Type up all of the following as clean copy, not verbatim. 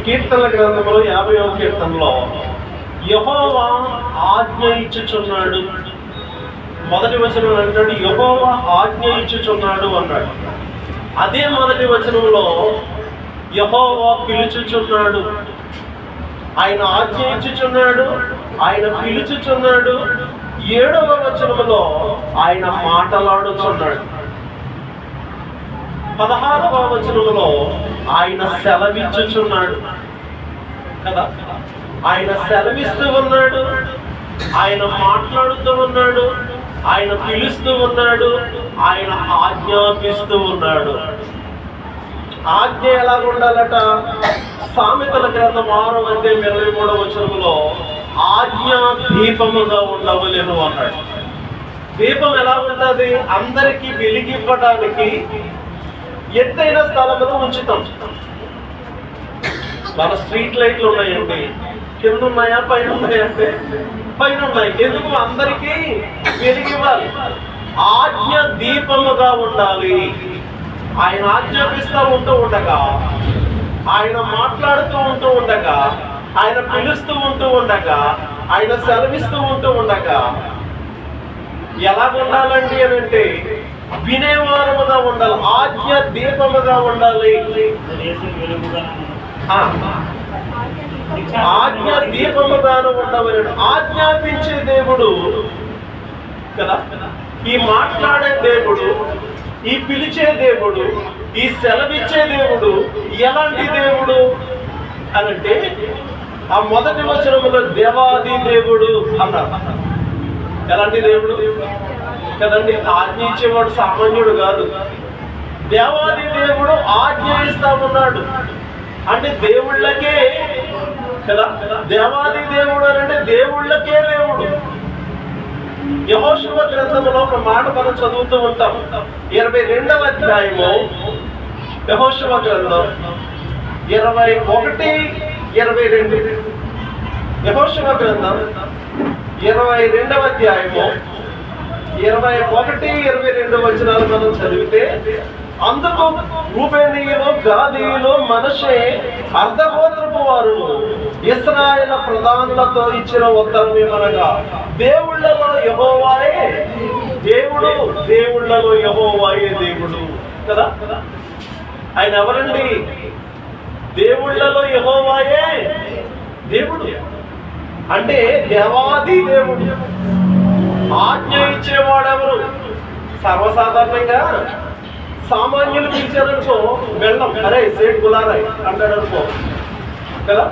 కీర్తనల గ్రంథంలో 50వ కీర్తనలో యెహోవా ఆజ్ఞ ఇచ్చుచున్నాడు, మొదటి వచనం అంటాడు యెహోవా ఆజ్ఞ ఇచ్చుచున్నాడు అన్నాడు. అదే మొదటి వచనంలో యెహోవా పిలుచుచున్నాడు, ఆయన ఆజ్ఞ ఇచ్చుచున్నాడు, ఆయన పిలుచుచున్నాడు. 7వ వచనంలో ఆయన మాట్లాడుచున్నాడు. 16వ వచనంలో ఆయన సెలవిచ్చుచున్నాడు కదా. ఆయన సెలవిస్తూ ఉన్నాడు, ఆయన మాట్లాడుతూ ఉన్నాడు, ఆయన పిలుస్తూ ఉన్నాడు, ఆయన ఆజ్ఞాపిస్తూ ఉన్నాడు. ఆజ్ఞ ఎలా ఉండాలట? సామెతల గ్రంథం 6వ అధ్యాయం 23వ వచనంలో ఆజ్ఞ దీపముగా ఉండవలెను అన్నాడు. దీపం ఎలా ఉంటుంది? అందరికీ వెలిగివ్వడానికి ఎత్తైన స్థలంలో ఉంచుతాం. మన స్ట్రీట్ లైట్లు ఉన్నాయండి, కింద ఉన్నాయా పైన ఉన్నాయంటే పైన ఉన్నాయి. ఎందుకు? అందరికీ వెలిగివ్వాలి. ఆజ్ఞ దీపముగా ఉండాలి. ఆయన ఆజ్ఞాపిస్తూ ఉంటూ ఉండగా, ఆయన మాట్లాడుతూ ఉంటూ ఉండగా, ఆయన పిలుస్తూ ఉంటూ ఉండగా, ఆయన సెలవిస్తూ ఉంటూ ఉండగా ఎలా ఉండాలండి అని అంటే వినేవారముగా ఉండాలి. ఆజ్ఞ దీపముగా ఉండాలి. ఆజ్ఞ దీపముగాను ఉండవలెను. ఆజ్ఞాపించే దేవుడు కదా, ఈ మాట్లాడే దేవుడు, ఈ పిలిచే దేవుడు, ఈ సెలవిచ్చే దేవుడు ఎలాంటి దేవుడు అనంటే ఆ మొదటి వచనములో దేవాది దేవుడు అన్నారు. ఎలాంటి దేవుడు కదండి? ఆజ్ఞ ఇచ్చేవాడు సామాన్యుడు కాదు. దేవాది దేవుడు ఆజ్ఞ ఇస్తా ఉన్నాడు అంటే దేవుళ్ళకే కదా. దేవాది దేవుడు అంటే దేవుళ్ళకే దేవుడు. యెహోషువ గ్రంథంలో ఒక మాట మనం చదువుతూ ఉంటాం. 22వ అధ్యాయము యెహోషువ గ్రంథం 21, 22. యెహోషువ గ్రంథం 22వ అధ్యాయము 21, 22 వచనాలు మనం చదివితే, అందుకు రూబేనీయులు, గాదీయులు, మనష్షే అర్ధగోత్రపు వారు ఇశ్రాయేలు ప్రధానులతో ఇచ్చిన ఉత్తరం ఏమనగా, దేవుళ్ళలో యెహోవాయే దేవుడు, దేవుళ్ళలో యెహోవాయే దేవుడు కదా. ఆయన ఎవరండి? దేవుళ్ళలో యెహోవాయే దేవుడు అంటే దేవాది దేవుడు. ఆజ్ఞ ఇచ్చేవాడెవరు? సర్వసాధారణంగా సామాన్యులు పిలిచారనుకో వెళ్ళం, అరే సేట్ గులారాయ్ అంటాడు అనుకో కదా.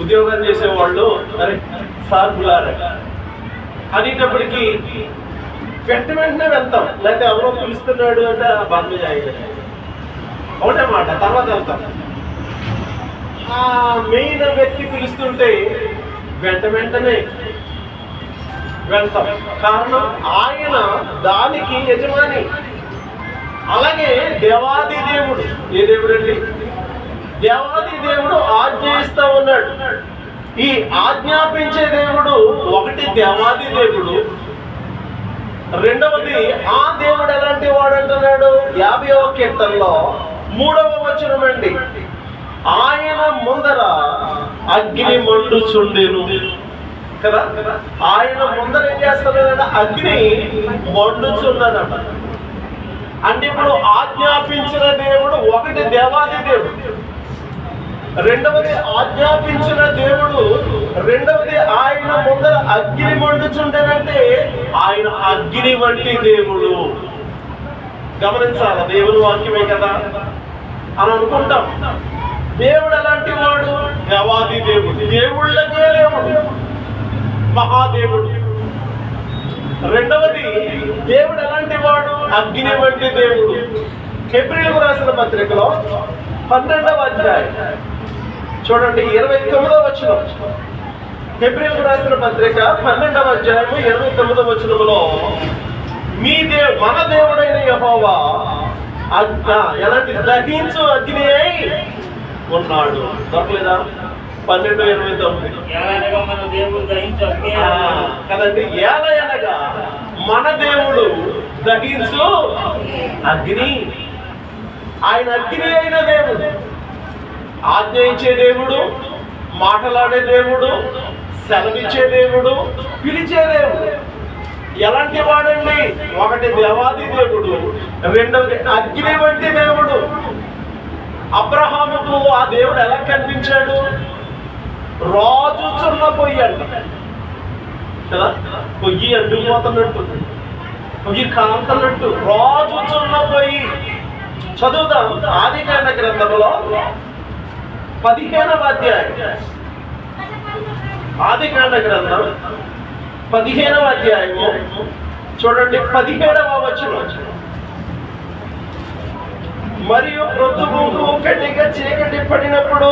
ఉద్యోగాలు చేసేవాళ్ళు అరే సార్ గులారాయ్ అనేటప్పటికీ వెంటనే వెళ్తాం. లేకపోతే ఎవరో పిలుస్తున్నాడు అంటే బంద్ చేయాలి ఒకటే మాట, తర్వాత వెళ్తాం. ఆ మెయిన్ వ్యక్తి పిలుస్తుంటే వెంటనే వెళ్తాం. కారణం ఆయన దానికి యజమాని. అలాగే దేవాది దేవుడు ఏ దేవుడు అండి? దేవాది దేవుడు ఆజ్ఞ ఇస్తా ఉన్నాడు. ఈ ఆజ్ఞాపించే దేవుడు ఒకటి దేవాది దేవుడు, రెండవది ఆ దేవుడు ఎలాంటి వాడు అంటున్నాడు 50వ కీర్తనలో 3వ వచనం అండి. ఆయన ముందర అగ్ని మండుచుండెను కదా. ఆయన ముందర ఏం చేస్తున్నాడంటే అగ్ని మండుచున్నదట. అంటే ఇప్పుడు ఆజ్ఞాపించిన దేవుడు ఒకటి దేవాది దేవుడు, రెండవది ఆజ్ఞాపించిన దేవుడు, రెండవది ఆయన ముందర అగ్ని మండుచుండేనంటే ఆయన అగ్ని వంటి దేవుడు. గమనించాలి, దేవుని వాక్యమే కదా అని అనుకుంటాం. దేవుడు ఎలాంటి వాడు? దేవాది దేవుడు, దేవుళ్ళకే దేవుడు, మహాదేవుడు. రెండవది దేవుడు ఎలాంటి వాడు? అగ్ని వంటి దేవుడు. హెబ్రీయులకు రాసిన పత్రికలో 12వ అధ్యాయం చూడండి 29వ వచనం. హెబ్రీయులకు రాసిన పత్రిక 12వ అధ్యాయము 29వ వచనంలో మన దేవుడైన యెహోవా ఎలాంటి దహించు అగ్ని అయి ఉన్నాడు. దొరకలేదా? 12:29 కదండి. ఏలయనగా మన దేవుడు దహించు అగ్ని. ఆయన అగ్ని అయిన దేవుడు. ఆజ్ఞ ఇచ్చే దేవుడు, మాటలాడే దేవుడు, సెలవిచ్చే దేవుడు, పిలిచే దేవుడు. ఎలాంటి వాడండి? ఒకటి దేవాది దేవుడు, రెండవది అగ్ని వంటి దేవుడు. అబ్రహాముకు ఆ దేవుడు ఎలా కనిపించాడు? రాజుచున్న పొయ్యి అంట కదా, పొయ్యి అడ్డుపోతున్నట్టు, పొయ్యి కాంతన్నట్టు, రాజుచున్న పొయ్యి. చదువుదాం ఆదికాండ గ్రంథంలో 15వ అధ్యాయం. ఆదికాండ గ్రంథం 15వ అధ్యాయము చూడండి, 17వ వచనం. మరియు ప్రొద్దుగుంకు గట్టిగా చీకటి పడినప్పుడు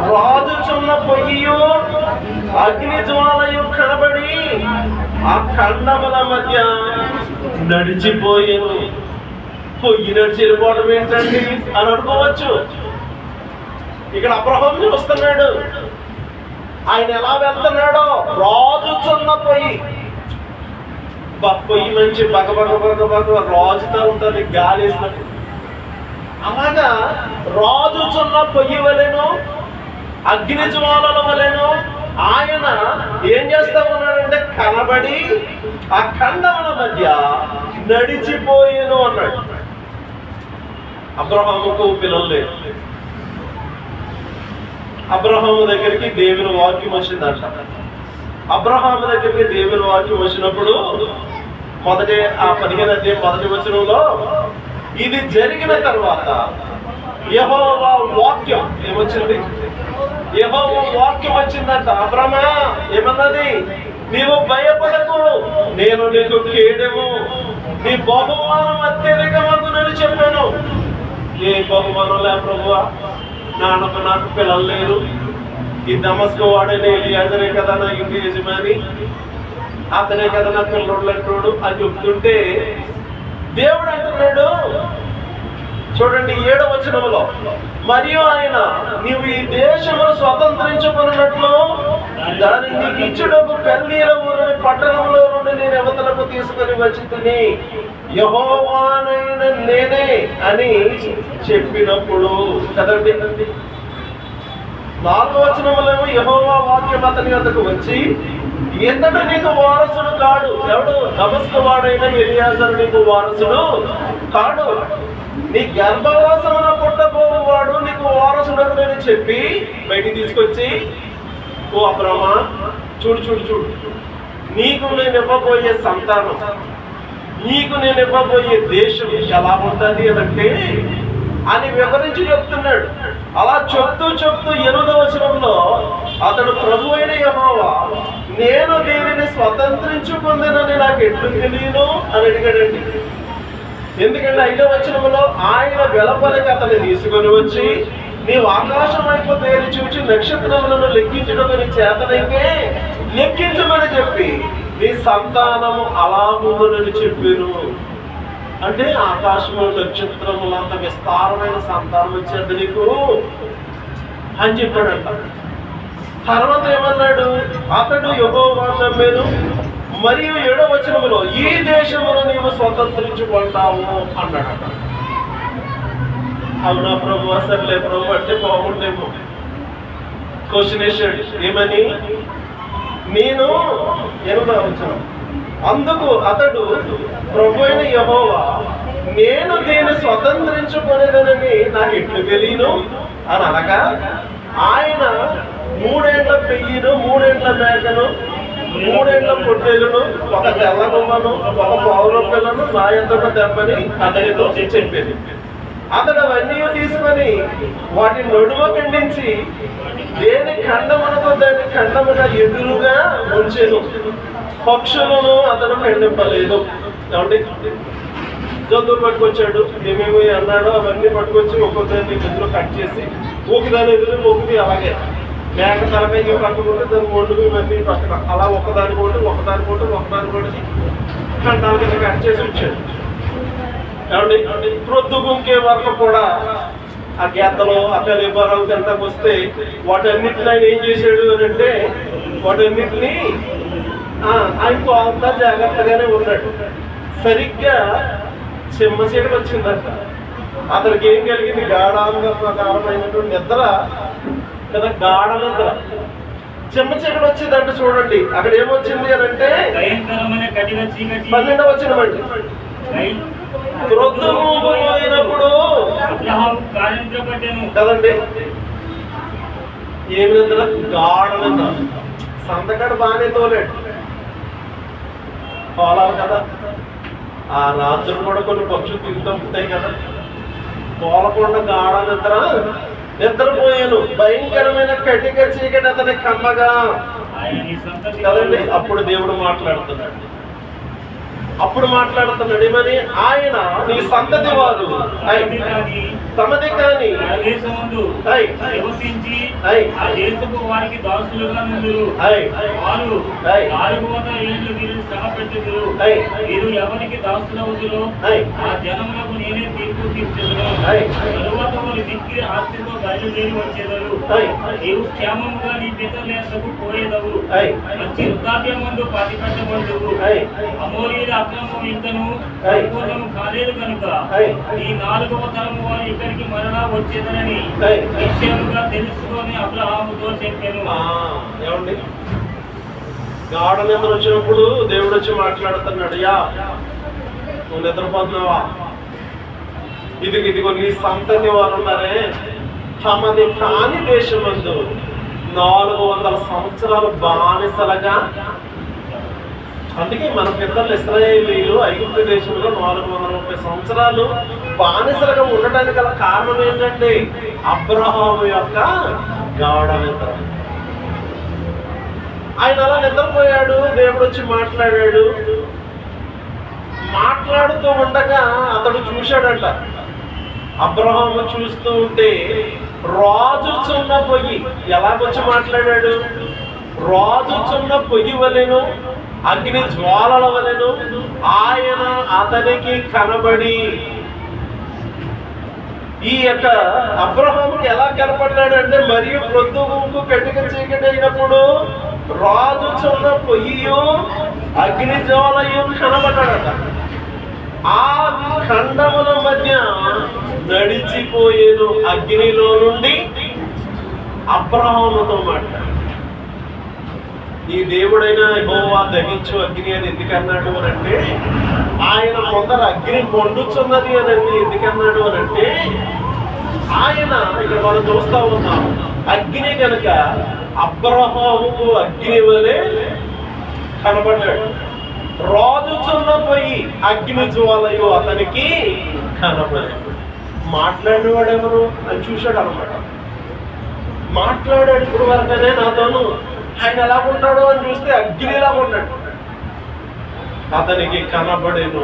రాజుచున్న పొయ్యియు అగ్ని జ్వాలయు కనబడి ఆ ఖండముల మధ్య నడిచిపోయాను. పొయ్యి నడిచి వెళ్ళిపోవడం ఏంటండి అని అనుకోవచ్చు. ఇక్కడ అబ్రహాం చూస్తున్నాడు, ఆయన ఎలా వెళ్తున్నాడో. రాజుచున్న పొయ్యి, పొయ్యి మంచి బగ రాజుతో ఉంటుంది, గాలి వేసినట్టు. అలాగా రాజుచున్న పొయ్యి వలెను, అగ్ని జ్వాలల వలెను ఆయన ఏం చేస్తా ఉన్నాడంటే కనబడి ఆ ఖండముల మధ్య నడిచిపోయాను అన్నాడు. అబ్రహాముకు పిల్లలు లేరు. అబ్రహాము దగ్గరికి దేవుని వాక్యం వచ్చిందంట. అబ్రహాము దగ్గరికి దేవుని వాక్యం వచ్చినప్పుడు మొదటి ఆ 15వ అధ్యాయం మొదటి వచనంలో ఇది జరిగిన తర్వాత యెహోవా వాక్యం ఏమొచ్చింది? యెహోవా వాక్యం వచ్చిందంట. అబ్రహమా ఏమన్నది? నీవు భయపడకు, నేను నీకు కేడెము, నీ బహుమానం అత్యధికమగునని చెప్పాను. ఏ బహుమానం లే ప్రభువా, నాకు పిల్లలు లేరు, ఈ దమస్కు వాడనే ఎలియాజరే కదా నా ఇంటి యజమాని, అతనే కదా నా పిల్లలు అంటున్నాడు అని చెప్తుంటే దేవుడు అంటున్నాడు చూడండి 7వ వచనంలో, మరియు ఆయన నీవు ఈ దేశమును స్వతంత్రించుకున్నట్లు దాన్ని నీకు ఇచ్చుటకు కల్దీల ఊరిని పట్టణంలో నుండి నేను యువతలకు తీసుకొని వచ్చితిని, యెహోవానైన నేనే అని చెప్పినప్పుడు కదండి. 4వ వచనంలో యెహోవా వాక్యం అతని వద్దకు వచ్చి, ఇతడు నీకు వారసుడు కాడు. ఎవడు? దమస్కు వాడైన ఎలియాజరు నీకు వారసుడు కాడు, నీ గర్భవాసమున పుట్టబోవాడు నీకు వారసుడు అని చెప్పి బయటికి తీసుకొచ్చి, ఓ అబ్రహ్మా చూడు చూడు చూడు, నీకు నేను ఇవ్వబోయే సంతానం, నీకు నేను ఇవ్వబోయే దేశం ఎలా ఉంటుంది అంటే అని వివరించి చెప్తున్నాడు. అలా చెప్తూ 8వ వచనంలో అతడు ప్రభు అయిన యెహోవా నేను దీనిని స్వతంత్రించుకుందినని నాకు ఎట్లు తెలియను అని అడిగాడండి. ఎందుకంటే 5వ వచనంలో ఆయన వెలపలికి అతన్ని తీసుకొని వచ్చి, నీవు ఆకాశం వైపు తేరి చూచి నక్షత్రములను లెక్కించడం నీ చేతనైతే లెక్కించమని చెప్పి నీ సంతానము అలాగుందని చెప్పాను. అంటే ఆకాశము నక్షత్రములు అంత విస్తారమైన సంతానం వచ్చేది నీకు అని చెప్పాడంట. తర్వాత ఏమన్నాడు? అతడు యెహోవాను నమ్మాను. మరియు 7వ వచనంలో ఈ దేశమును నీవు స్వతంత్రించుకుంటావు అన్నాడట. అవునా ప్రభు, అసలే ప్రభు అంటే బాగుండేమో. క్వశ్చన్ వేసాడు ఏమని? నేను 8వ వచనం, అందుకు అతడు ప్రభు అయిన యెహోవా నేను దీన్ని స్వతంత్రించుకునేదనని నాకు ఎట్లు తెలియను అని అనగా, ఆయన 3 ఏళ్ల పెయ్యిను, 3 ఏళ్ల మేకను, 3 ఏళ్ల పొట్టేలును, ఒక తెల్ల గుమ్మను, ఒక పావుల పిల్లను నా యొద్దకు తెమ్మని అతనితో చెప్పింది. అతడు అవన్నీ తీసుకొని వాటి నడుమ ఖండించి దేని ఖండమునకు దాని ఖండముగా ఎదురుగా ఉంచెను. పక్షులను అతను ఖండింపలేదు. కాబట్టి జంతువులు పట్టుకొచ్చాడు, ఏమేమి అన్నాడో అవన్నీ పట్టుకొచ్చి ఒక్కొక్కదాన్ని ఎదురు కట్ చేసి ఒకదాని ఎదురు ఒకటి, అలాగే మేక తలపైకి పట్టుకుంటే దాని ఒండుకు ఇవన్నీ పక్కన అలా ఒకదాని కొట్టి ఖండాల కింద కట్ చేసి వచ్చాడు. కాబట్టి ప్రొద్దుగుంకే వరకు కూడా ఆ గేతలు అక్కడ ఇవ్వరాలు తింటాకు వస్తే వాటన్నిటిని ఆయన ఏం చేశాడు అని అంటే వాటన్నిటిని ఆయనకు అంతా జాగ్రత్తగానే ఉన్నాడు. సరిగ్గా చెమ్మ చీకటి వచ్చిందంట. అతనికి ఏం కలిగింది? గాఢాంగకారమైనటువంటి నిద్ర కదా, గాఢ నిద్ర. చెమ్మ చీకటి వచ్చిందంటే చూడండి అక్కడ ఏమొచ్చింది అని అంటే 12వ వచనమండి. ప్రొద్దుపోయినప్పుడు కదండి ఏమి నిద్ర? గాఢ నిద్ర. సంతకాడు బాగానే తోలేడు, తోలాలి కదా. ఆ రాత్రులు కూడా కొన్ని పక్షులు తిరుగుతుంటాయి కదా, తోలకుండా గాఢ నిద్ర నిద్రపోయాను. భయంకరమైన కటిక చీకటి అతని కమ్మగా కదండి. అప్పుడు దేవుడు మాట్లాడుతున్నాడు, ఏమని? ఆయన నీ సంతతి వారు తమది కాని వారికి దాసులుగా నుందురు. వారు 400 ఏళ్ళు వీరు శ్రమ పెట్టుదురు. వీరు ఎవరికి దాసులవుదురో ఆ జనములకు నేనే తీర్పు తీర్చెదను. తరువాత వారు దిక్కి ఆస్తితో బయలుదేరి వచ్చేదరు. నీవు క్షేమముగా నీ పితరులకు పోయేదవు. మంచి వృద్ధాప్యం ముందు పాతిపెట్టబడుదువు. అమోరీల అక్రమం ఇంకను పరిపూర్ణము కాలేదు కనుక ఈ 4వ తరము వారు ఇక్కడికి మరలా వచ్చేదనని నిశ్చయముగా తెలుసుకొని అబ్రహాముతో చెప్పాను. ఏమండి, గాఢ నిద్ర వచ్చినప్పుడు దేవుడు వచ్చి మాట్లాడుతున్నాడు, యా నువ్వు నిద్రపోతున్నావా? ఇదిగో నీ సంతతి వారు ఉన్నారే, తమది కాని దేశమందు 400 సంవత్సరాలు బానిసలుగా. అందుకే మన పితరులు ఇశ్రాయేలీయులు ఐగుప్తు దేశంలో 430 సంవత్సరాలు బానిసలుగా ఉండడానికి గల కారణం ఏంటంటే అబ్రహాము యొక్క గాఢ నిద్ర. ఆయన అలా నిద్రపోయాడు, దేవుడు వచ్చి మాట్లాడాడు. మాట్లాడుతూ ఉండగా అతడు చూశాడంట. అబ్రహాము చూస్తూ ఉంటే రాజుచున్న పొయ్యి, ఎలాగొచ్చి మాట్లాడాడు? రాజుచున్న పొయ్యి వలెను అగ్ని జ్వాలల వలెను ఆయన అతనికి కనబడి. ఈ యొక్క అబ్రహాముకి ఎలా కనపడ్డాడు అంటే, మరియు ప్రొద్దుగుంపు కటిక చీకటి అయినప్పుడు రాజుచున్న పొయ్యియు అగ్ని జ్వాలయు కనబడ్డాడట. ఆ ఖండముల మధ్య నడిచిపోయేను అగ్నిలో నుండి అబ్రహాముతో మాట్లాడు. ఈ దేవుడైన యెహోవా దహించు అగ్ని అని ఎందుకన్నాడు అని అంటే, ఆయన కొందరు అగ్ని మండుచున్నది అని ఎందుకన్నాడు అని అంటే, ఆయన ఇక్కడ మనం చూస్తా ఉన్నాం అగ్ని కనుక అబ్రహాముకు అగ్ని వలె కనబడ్డాడు. రాజుచున్న పోయి అగ్ని జ్వాలయు అతనికి కనబడాడు. మాట్లాడేవాడు ఎవరు అని చూశాడు అనమాట. మాట్లాడాడు ఇప్పుడు వరకనే నాతోను. ఆయన ఎలా ఉంటాడు అని చూస్తే అగ్నిలా ఉన్నాడు, అతనికి కనబడేను.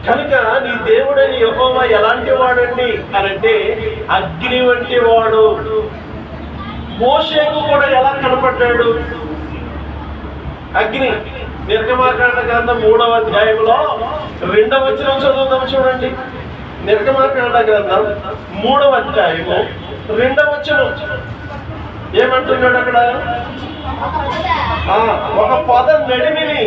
కనుక నీ దేవుడని యెహోవా ఎలాంటి వాడండి అనంటే అగ్ని వంటి వాడు. మోషేకు కూడా ఎలా కనపడ్డాడు? అగ్ని. నిర్గమాకాండ గ్రంథం 3వ అధ్యాయంలో 2వ వచనం చదువుదాం చూడండి. నిర్గమాకాండ గ్రంథం 3వ అధ్యాయము 2వ వచనం ఏమంటున్నాడు అక్కడ? ఒక పొద నడిమిని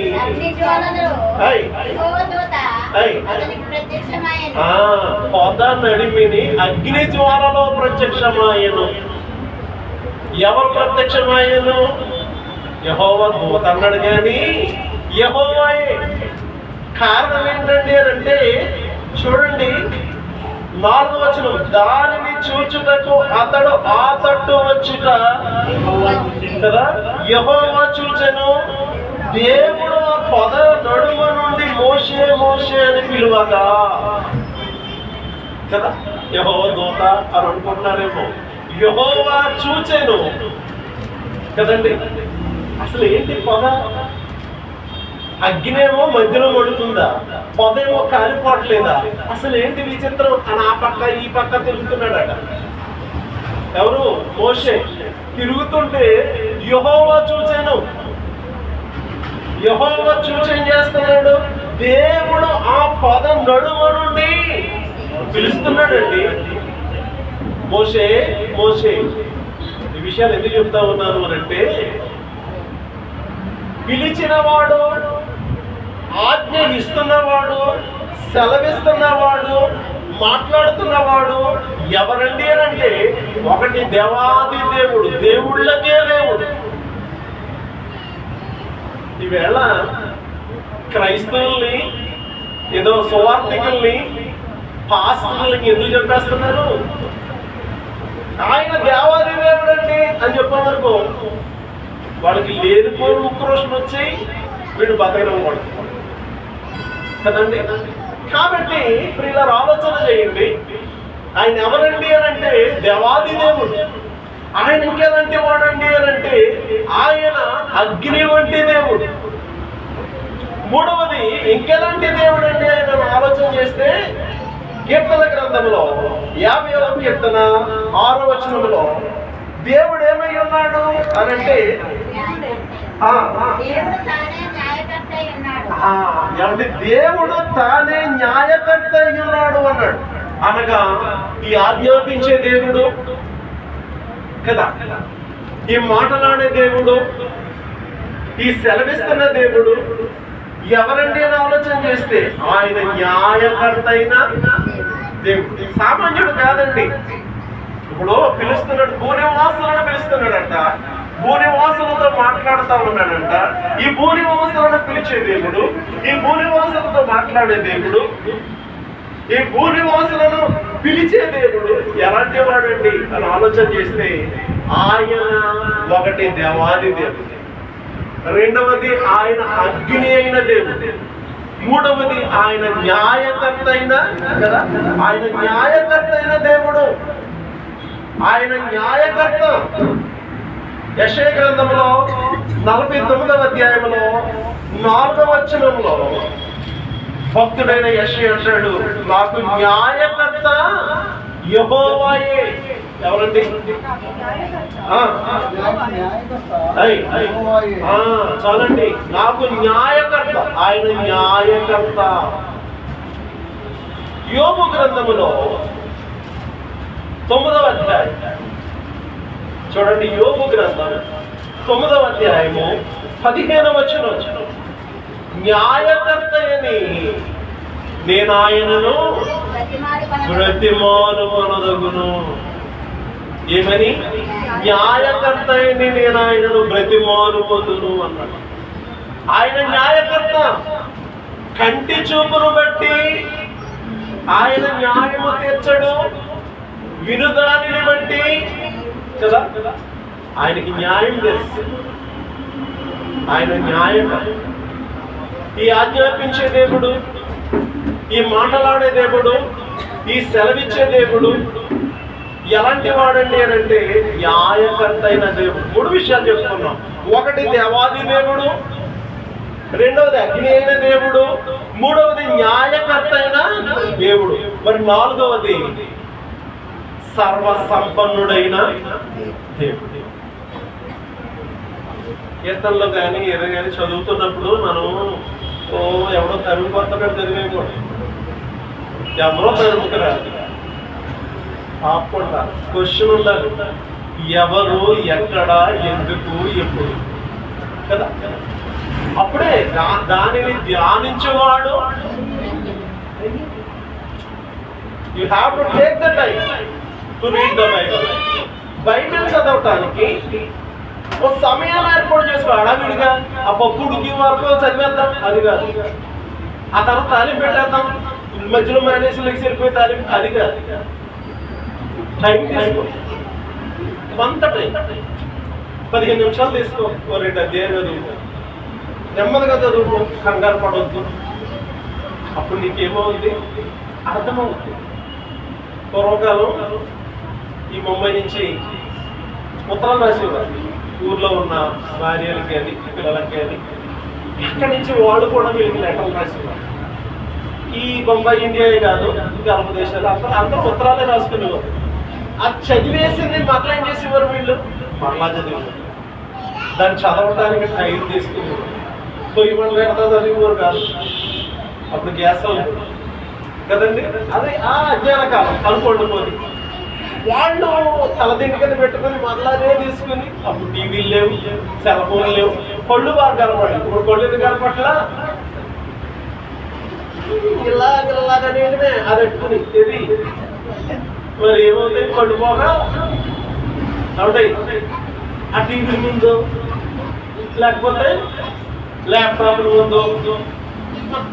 పొద నడిమిని అగ్ని జ్వాలలో ప్రత్యక్షమాయను. ఎవరు ప్రత్యక్షమాయను? యెహోవా దూత అన్నాడు కానీ యెహోవాయే. కారణం ఏంటండి అని అంటే చూడండి 4వ వచనం, దానిని చూచుటకు అతడు ఆ తట్టు వచ్చుట కదా యెహోవా చూచెను. దేవుడు ఆ పొద నడుమ నుండి మోషే మోషే అని పిలువగా కదా, యెహోవా దూత అని అనుకుంటున్నారేమో. యెహోవా చూచెను కదండి. అసలు ఏంటి పొద? అగ్నేమో మధ్యలో పడుతుందా, పొదేమో కాలిపోవట్లేదా? అసలు ఏంటి విచిత్రం అని ఆ పక్క ఈ పక్క తిరుగుతున్నాడట. ఎవరు? మోషే. తిరుగుతుంటే యెహోవా చూచెను. యెహోవా చూచేం చేస్తున్నాడు? దేవుడు ఆ పొద నడుమ నుండి పిలుస్తున్నాడండి. మోషే మోషే. ఈ విషయాలు ఎందుకు చెప్తా ఉన్నాను అనంటే, పిలిచినవాడు, ఆజ్ఞ ఇస్తున్నవాడు, సెలవిస్తున్నవాడు, మాట్లాడుతున్నవాడు ఎవరండి అని అంటే ఒకటి దేవాది దేవుడు, దేవుళ్ళకే దేవుడు. ఈవేళ క్రైస్తవుల్ని ఏదో సువార్థికుల్ని పాస్టర్లకి ఎందుకు చెప్పేస్తున్నారు? ఆయన దేవాది దేవుడండి అని చెప్పేవరకు వాళ్ళకి లేనిపోయిన ఉక్రోషం వచ్చి వీడు బతకడం వాడు కదండి. కాబట్టి ప్రియులారు ఆలోచన చేయండి, ఆయన ఎవరండి అని అంటే దేవాది దేవుడు. ఆయన ఇంకెలాంటి వాడండి అని అంటే ఆయన అగ్ని వంటి దేవుడు. మూడవది ఇంకెలాంటి దేవుడు అండి ఆయన ఆలోచన చేస్తే కీర్తన గ్రంథంలో 50వ కీర్తన 6వ వచనంలో దేవుడు ఏమై ఉన్నాడు అని అంటే దేవుడు తానే న్యాయకర్త అయి ఉన్నాడు అన్నాడు. అనగా ఈ ఆజ్ఞాపించే దేవుడు కదా, ఈ మాటలాడే దేవుడు, ఈ సెలవిస్తున్న దేవుడు ఎవరండి అని ఆలోచన చేస్తే ఆయన న్యాయకర్త అయిన దేవుడు. సామాన్యుడు కాదండి. ఇప్పుడు పిలుస్తున్నాడు, భూనివాసులను పిలుస్తున్నాడంట, భూనివాసులతో మాట్లాడుతూ ఉన్నాడంట. ఈ భూనివాసులను పిలిచే దేవుడు, ఈ భూనివాసులతో మాట్లాడే దేవుడు, ఈ భూనివాసులను పిలిచే దేవుడు ఎలాంటి వాడండి అని ఆలోచన చేస్తే ఆయన ఒకటి దేవాది దేవుడు, రెండవది ఆయన అగ్ని అయిన దేవుడు, మూడవది ఆయన న్యాయకర్త అయిన కదా, ఆయన న్యాయకర్త అయిన దేవుడు, ఆయన న్యాయకర్త. యెషయా గ్రంథంలో 49వ అధ్యాయంలో 4వ వచనంలో భక్తుడైన యెషయా అంటాడు, నాకు న్యాయకర్త యెహోవాయే. ఎవరండి? చాలండి, నాకు న్యాయకర్త, ఆయన న్యాయకర్త. యోబు గ్రంథములో 9వ అధ్యాయం చూడండి. యోబు గ్రంథం 9వ అధ్యాయము 15వ వచనం, న్యాయకర్త అని నేను ఆయనను బ్రతిమాలుకొనదగును. ఏమని? న్యాయకర్త అని నేను ఆయనను బ్రతిమాలుకొందును అన్నాడు. ఆయన న్యాయకర్త. కంటి చూపును బట్టి ఆయన న్యాయము తీర్చడు, వినుదానిని బట్టి కదా ఆయనకి న్యాయం తెలుసు. ఆయన న్యాయకర్త. ఈ ఆజ్ఞాపించే దేవుడు, ఈ మాటలాడే దేవుడు, ఈ సెలవిచ్చే దేవుడు ఎలాంటి వాడండి అని అంటే న్యాయకర్త అయిన దేవుడు. 3 విషయాలు చెప్పుకున్నాం. ఒకటి దేవాది దేవుడు, రెండవది అగ్ని అయిన దేవుడు, మూడవది న్యాయకర్త అయిన దేవుడు. మరి 4వది సర్వసంపన్నుడైన దేవుడు. కీర్తనలో కానీ ఏదో కానీ చదువుతున్నప్పుడు మనం ఎవడో తరిమిపోతున్నాడు చదివేమో, ఎవరో తరుముకురాదు, ఆపకుండా క్వశ్చన్ ఉండాలి, ఎవరు, ఎక్కడ, ఎందుకు, ఎప్పుడు కదా. అప్పుడే దానిని ధ్యానించేవాడు. You have to take the time to read the Bible. Bible చదవటానికి ఓ సమయాన్ని ఏర్పాటు చేసుకో. అడవిడిగా ఆ పప్పు ఉడికి వరకు చదివేద్దాం అది కాదు, ఆ తర్వాత తాలింపు పెట్టేద్దాం, మధ్యలో మేనేజ్లోకి సరిపోయి తాలింపు అది కాదు. టైం తీసుకో, కొంత టైం, 15 నిమిషాలు తీసుకో. ఓ 2 అధ్యాయాలు చదువుకో, నెమ్మదిగా చదువుకో, కంగారు పడవద్దు. అప్పుడు నీకేమవుతుంది? అర్థమవుతుంది. పూర్వకాలం ఈ ముంబై నుంచి ఉత్తరం రాసేవారు ఊర్లో ఉన్న భార్యలకి కానీ పిల్లలకి కానీ. ఇక్కడి నుంచి వాళ్ళు కూడా వీళ్ళకి లెటర్లు రాసేవారు. ఈ బొంబాయి ఇండియాయే కాదు, గల్ఫ్ దేశాలు అందరూ ఉత్తరాలే రాసుకునేవారు. అది చదివేసింది మరలా ఏం చేసేవారు వీళ్ళు? మరలా చదివేవారు. దాన్ని చదవడానికి టైం తీసుకునేవారు. పొయ్యి మండలి ఎంత చదివేవారు కాదు. అప్పుడు గ్యాస్ కదండి, అదే ఆ అజ్ఞాన కాలం అనుకోండి. పోనీ వాళ్ళు తలదిండి కింద పెట్టుకుని మరలానే తీసుకుని, అప్పుడు టీవీలు లేవు, సెల్ ఫోన్లు లేవు, కళ్ళు బాగా కనపడాలి. ఇప్పుడు కళ్ళు ఎందుకు కనపట్లా? ఇలాగనే అది పెట్టుకుని ఇది మరి ఏమవుతాయి పడిపోగా అవుతాయి ఆ టీవీ ముందు లేకపోతే ల్యాప్టాప్ ముందు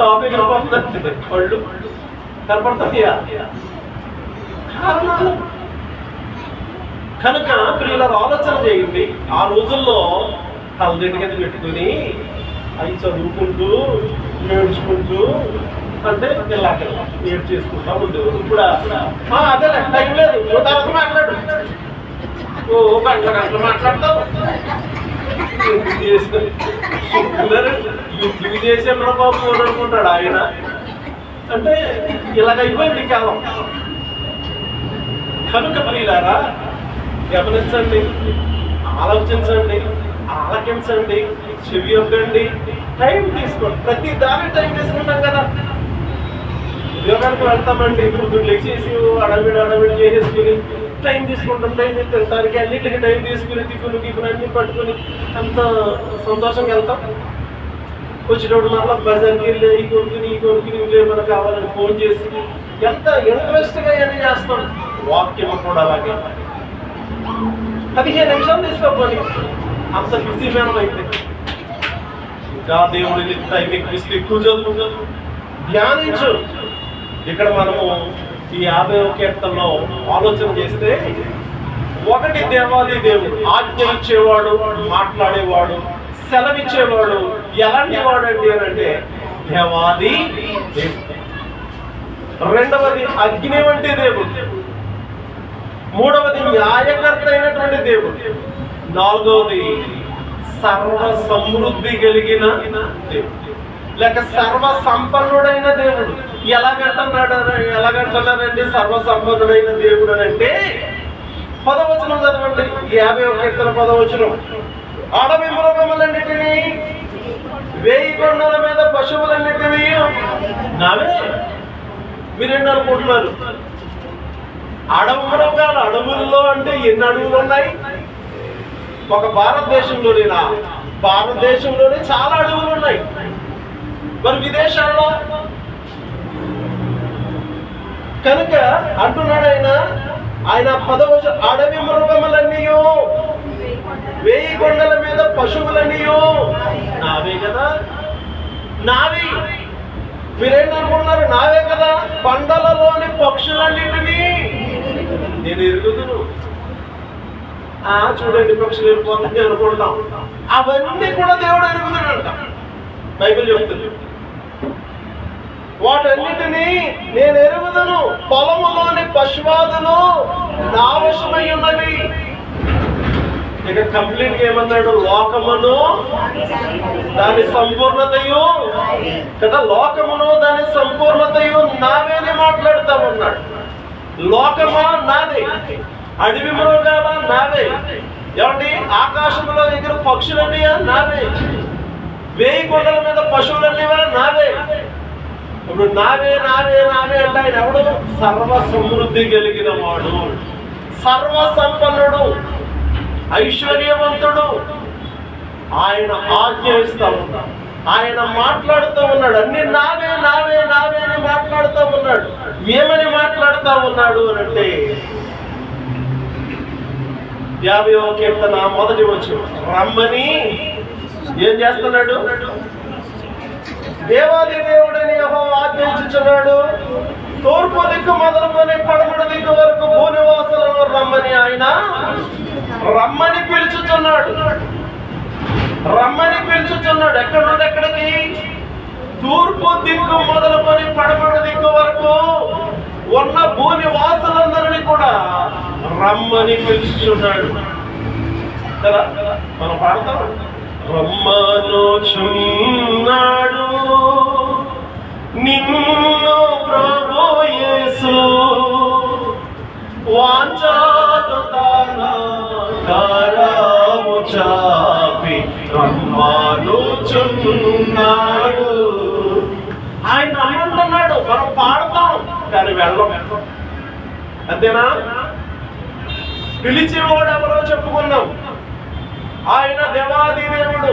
టాపిక్ వెళ్ళిపోతుంది పళ్ళు కనపడతాయా కారణాలు. కనుక ప్రియులారా ఆలోచన చేయండి. ఆ రోజుల్లో తలదిండి కింద పెట్టుకుని అవి చదువుకుంటూ నేర్చుకుంటూ అంటే ఇలాగ ఏడ్ చేసుకుంటా ఉండేవారు. ఇప్పుడు అదే టైం లేదు, తర్వాత మాట్లాడు, గంటలు మాట్లాడతావు. ఎందుకు చేసాను బాబు అనుకుంటాడు ఆయన. అంటే ఇలాగైపోయింది కాలం. కనుక ప్రియులారా గమనించండి, ఆలోచించండి, ఆలకించండి, చెవి ఇవ్వండి, టైం తీసుకోండి. ప్రతి దానికి టైం తీసుకుంటాం కదా. ఉద్యోగానికి వెళ్తామండి, ఇప్పుడు లేచేసి అడవిడి చేసేసుకుని టైం తీసుకుంటాం. టైం తినడానికి అన్నింటికి టైం తీసుకుని టిఫిన్ అన్ని పట్టుకుని అంత సంతోషంగా వెళ్తాం. వచ్చేటప్పుడు మళ్ళీ బజార్కి వెళ్ళి ఈ కొనుక్కుని ఇంకేమైనా కావాలని ఫోన్ చేసి ఎంత ఇంట్రెస్ట్గా ఏం చేస్తాం. వాక్యం కూడా అలాగే 15 నిమిషాలు తీసుకోపోయి అంత బిజీ మేనం అయితే ఇంకా దేవుడిని టైం ఎక్కువ చదువు ధ్యానించు. ఇక్కడ మనము ఈ 50వ కీర్తనలో ఆలోచన చేస్తే, ఒకటి దేవాది దేవుడు, ఆజ్ఞ ఇచ్చేవాడు, మాట్లాడేవాడు, సెలవిచ్చేవాడు. ఎలాంటి వాడు అండి అని అంటే దేవాది దేవుడు. రెండవది అగ్ని వంటి దేవుడు. మూడవది న్యాయకర్త అయినటువంటి దేవుడు. నాలుగవది సర్వ సమృద్ధి కలిగిన దేవుడు, లేక సర్వ సంపన్నుడైన దేవుడు. ఎలాగంటున్నారండి సర్వ సంపన్నుడైన దేవుడు అని అంటే 10వ వచనం చదవండి. 50వ కీర్తన 10వ వచనం. అడవి మృగములన్నిటినీ, 1000 కొండల మీద పశువులన్నిటినీ నావే. మీరేంటి అనుకుంటున్నారు? అడవి మృగాలు అడవుల్లో అంటే ఎన్ని అడవులు ఉన్నాయి? ఒక భారతదేశంలోనే చాలా అడవులు ఉన్నాయి. మరి విదేశాల్లో కనుక అంటున్నాడు ఆయన 10వ అడవి మృగములన్నీ, 1000 కొండల మీద పశువులన్నీ నావే కదా. నావి మీరేంటనుకుంటున్నారు? నావే కదా. కొండలలోని పక్షులన్నింటినీ నేను ఎరుగుదును. చూడండి పక్షులు వెళ్ళిపోతాయి అనుకుంటాం, అవన్నీ కూడా దేవుడు ఎరుగుతాడంట. బైబిల్ చెప్తుంది వాటన్నిటినీ నేను ఎరుగుదును. పొలములోని పశువాదులు నా వశమై ఉన్నవి. ఇక కంప్లీట్ గా ఏమన్నాడు? లోకమును దాని సంపూర్ణతయు కదా. లోకమును దాని సంపూర్ణతయు నావేని మాట్లాడుతూ ఉన్నాడు. లోకమా నాదే, అడవి మృగాల నావే, ఏమండి ఆకాశంలో ఎగిరి పక్షులన్నీ నావే, 1000 కొండల మీద పశువులన్నీ నావే. ఇప్పుడు నావే నావే నావే అంటే ఆయన ఎవడు? సర్వ సమృద్ధి కలిగిన వాడు, సర్వ సంపన్నుడు, ఐశ్వర్యవంతుడు. ఆయన ఆజ్ఞ ఇస్తా ఉన్నాడు, ఆయన మాట్లాడుతూ ఉన్నాడు. అన్ని నావే నావే నావే అని మాట్లాడుతూ ఉన్నాడు. ఏమని మాట్లాడుతూ ఉన్నాడు అని అంటే 50వ కీర్తన 1వ వచనం. రమ్మని ఏం చేస్తున్నాడు? దేవాది దేవుడని యెహోవా ఆజ్ఞించుచున్నాడు. తూర్పు దిక్కు మొదలుకొని పడమటి దిక్కు వరకు భూనివాసులను రమ్మని ఆయన రమ్మని పిలుచుచున్నాడు. ఎక్కడ నుండి ఎక్కడికి? తూర్పు దిక్కు మొదలుకొని పడమటి దిక్కు వరకు ఉన్న భూనివాసులందరినీ కూడా రమ్మని పిలుచుచున్నాడు కదా. మనం పాడతాం, రమ్మనుచున్నాడు నిన్ను ప్రభు యేసు, వాంఛాతో తన కరము చాపి రమ్మనుచున్నాడు. ఆయన రమ్మంటున్నాడు. మనం పాడతాం కానీ వెళ్ళం. అంతేనా? పిలిచేవాడు ఎవరో చెప్పుకున్నాం. ఆయన దేవాది దేవుడు,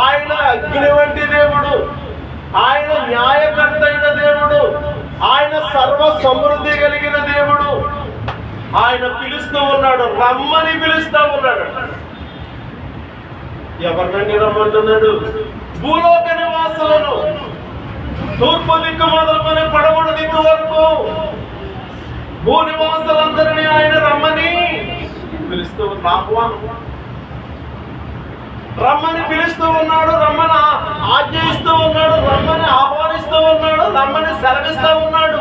ఆయన అగ్ని వంటి దేవుడు, ఆయన న్యాయకర్త అయిన దేవుడు, ఆయన సర్వ సమృద్ధి కలిగిన దేవుడు. ఆయన పిలుస్తూ ఉన్నాడు, రమ్మని పిలుస్తూ ఉన్నాడు. ఎవరినండి రమ్మంటున్నాడు? భూలోక నివాసులను, తూర్పు దిక్కు మొదలుకొని పడమటి దిక్కు వరకు భూ నివాసులందరినీ ఆయన రమ్మని పిలుస్తూ రమ్మని పిలుస్తూ ఉన్నాడు, రమ్మని ఆజ్ఞయిస్తూ ఉన్నాడు, రమ్మని ఆహ్వానిస్తూ ఉన్నాడు, రమ్మని సెలవిస్తూ ఉన్నాడు.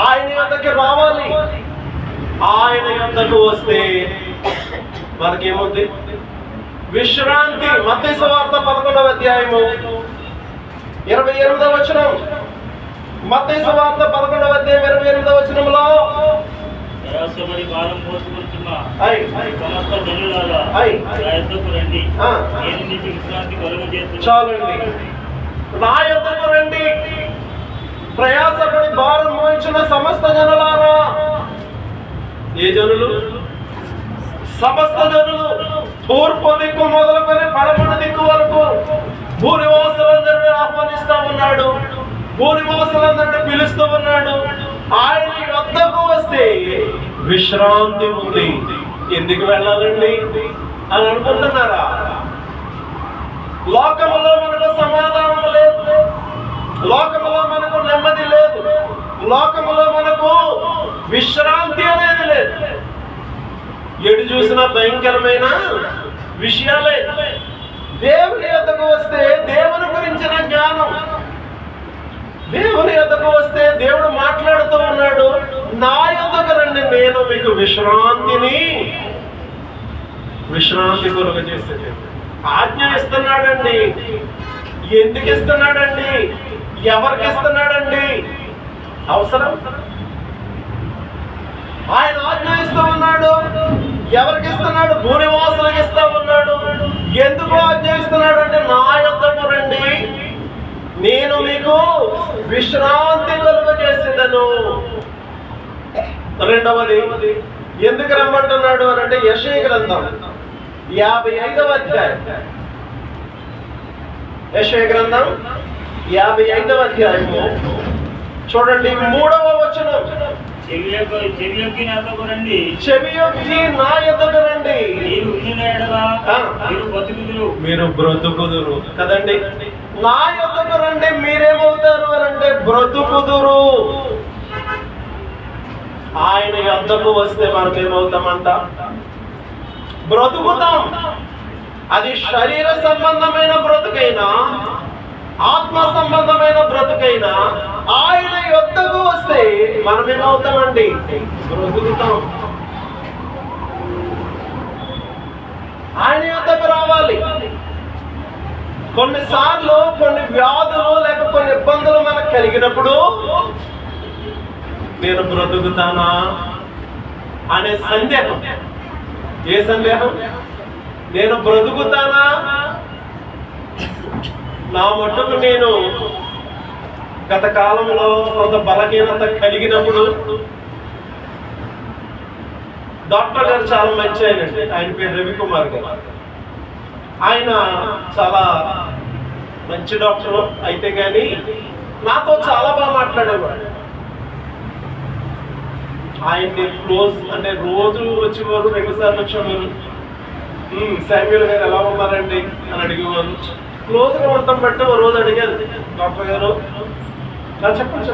ఆయన యొద్దకు రావాలి. ఆయన యొద్దకు వస్తే మనకేముంది? విశ్రాంతి. మత్తయి సువార్త 11వ అధ్యాయము 28వ వచనం. మత్తయి సువార్త 11వ అధ్యాయం 28వ వచనంలో చాలండి, నా యొద్దకు రండి, ప్రయాసపడి భారం మోయించిన సమస్త జనులారా. ఏ జనులు? సమస్త జనులు. తూర్పు దిక్కు మొదలుకొని పడమటి దిక్కు వరకు భూనివాసులందరినీ ఆహ్వానిస్తూ ఉన్నాడు, భూనివాసులందరినీ పిలుస్తూ ఉన్నాడు. ఆయన వద్దకు వస్తే విశ్రాంతి ఉంది. ఎందుకు వెళ్ళాలండి అని అనుకుంటున్నారా? లోకములో మనకు సమాధానం లేదు, లోకములో మనకు నెమ్మది లేదు, లోకములో మనకు విశ్రాంతి అనేది లేదు. ఎటు చూసినా భయంకరమైన విషయాలే. దేవుని యొద్దకు వస్తే దేవుని గురించిన జ్ఞానం, దేవుని యొద్దకు వస్తే దేవుడు మాట్లాడుతూ ఉన్నాడు, నా యొద్దకు రండి, నేను మీకు విశ్రాంతి కొరకు చేసేది. ఆజ్ఞ ఇస్తున్నాడండి. ఎందుకు ఇస్తున్నాడండి? ఎవరికి ఇస్తున్నాడండి? అవసరం. ఆయన ఆజ్ఞయిస్తూ ఉన్నాడు. ఎవరికి ఇస్తున్నాడు? భూనివాసులకు ఇస్తా ఉన్నాడు. ఎందుకు ఆజ్ఞయిస్తున్నాడు అంటే, నా యొద్దకు రండి, నేను మీకు విశ్రాంతి కలుగ చేసేదను. రెండవది ఎందుకు రమ్మంటున్నాడు అని అంటే, యెషయా గ్రంథం 55వ అధ్యాయం. యెషయా గ్రంథం 55వ అధ్యాయము చూడండి, 3వ వచనం. చెవియొగ్గి నా యొద్దకు రండి, మీరు బ్రతుకుదురు. కదండి, నా యొద్దకు రండి, మీరేమవుతారు అని అంటే బ్రతుకుదురు. ఆయన యొద్దకు వస్తే మనమేమవుతామంట? బ్రతుకుతాం. అది శరీర సంబంధమైన బ్రతుకైనా, ఆత్మ సంబంధమైన బ్రతుకైనా ఆయన యొద్దకు వస్తే మనమేమవుతామండి? బ్రతుకుతాం. ఆయన యొద్దకు రావాలి. కొన్నిసార్లు కొన్ని వ్యాధులు లేక కొన్ని ఇబ్బందులు మనకు కలిగినప్పుడు, నేను బ్రతుకుతానా అనే సందేహం. ఏ సందేహం? నేను బ్రతుకుతానా? నా మట్టుకు నేను గత కాలంలో కొంత బలహీనత కలిగినప్పుడు, డాక్టర్ గారు చాలా మంచి ఆయనండి. ఆయన పేరు రవికుమార్ గారు. ఆయన చాలా మంచి డాక్టర్ అయితే కానీ నాతో చాలా బాగా మాట్లాడేవాడు. ఆయన్ని క్లోజ్ అంటే రోజు వచ్చేవారు, 2 సార్లు వచ్చేవారు. శామ్యూల్ గారు ఎలా ఉన్నారండి అని అడిగేవారు. క్లోజ్గా ఉండటం బట్టి ఓ రోజు అడిగారు, డాక్టర్ గారు చెప్పండి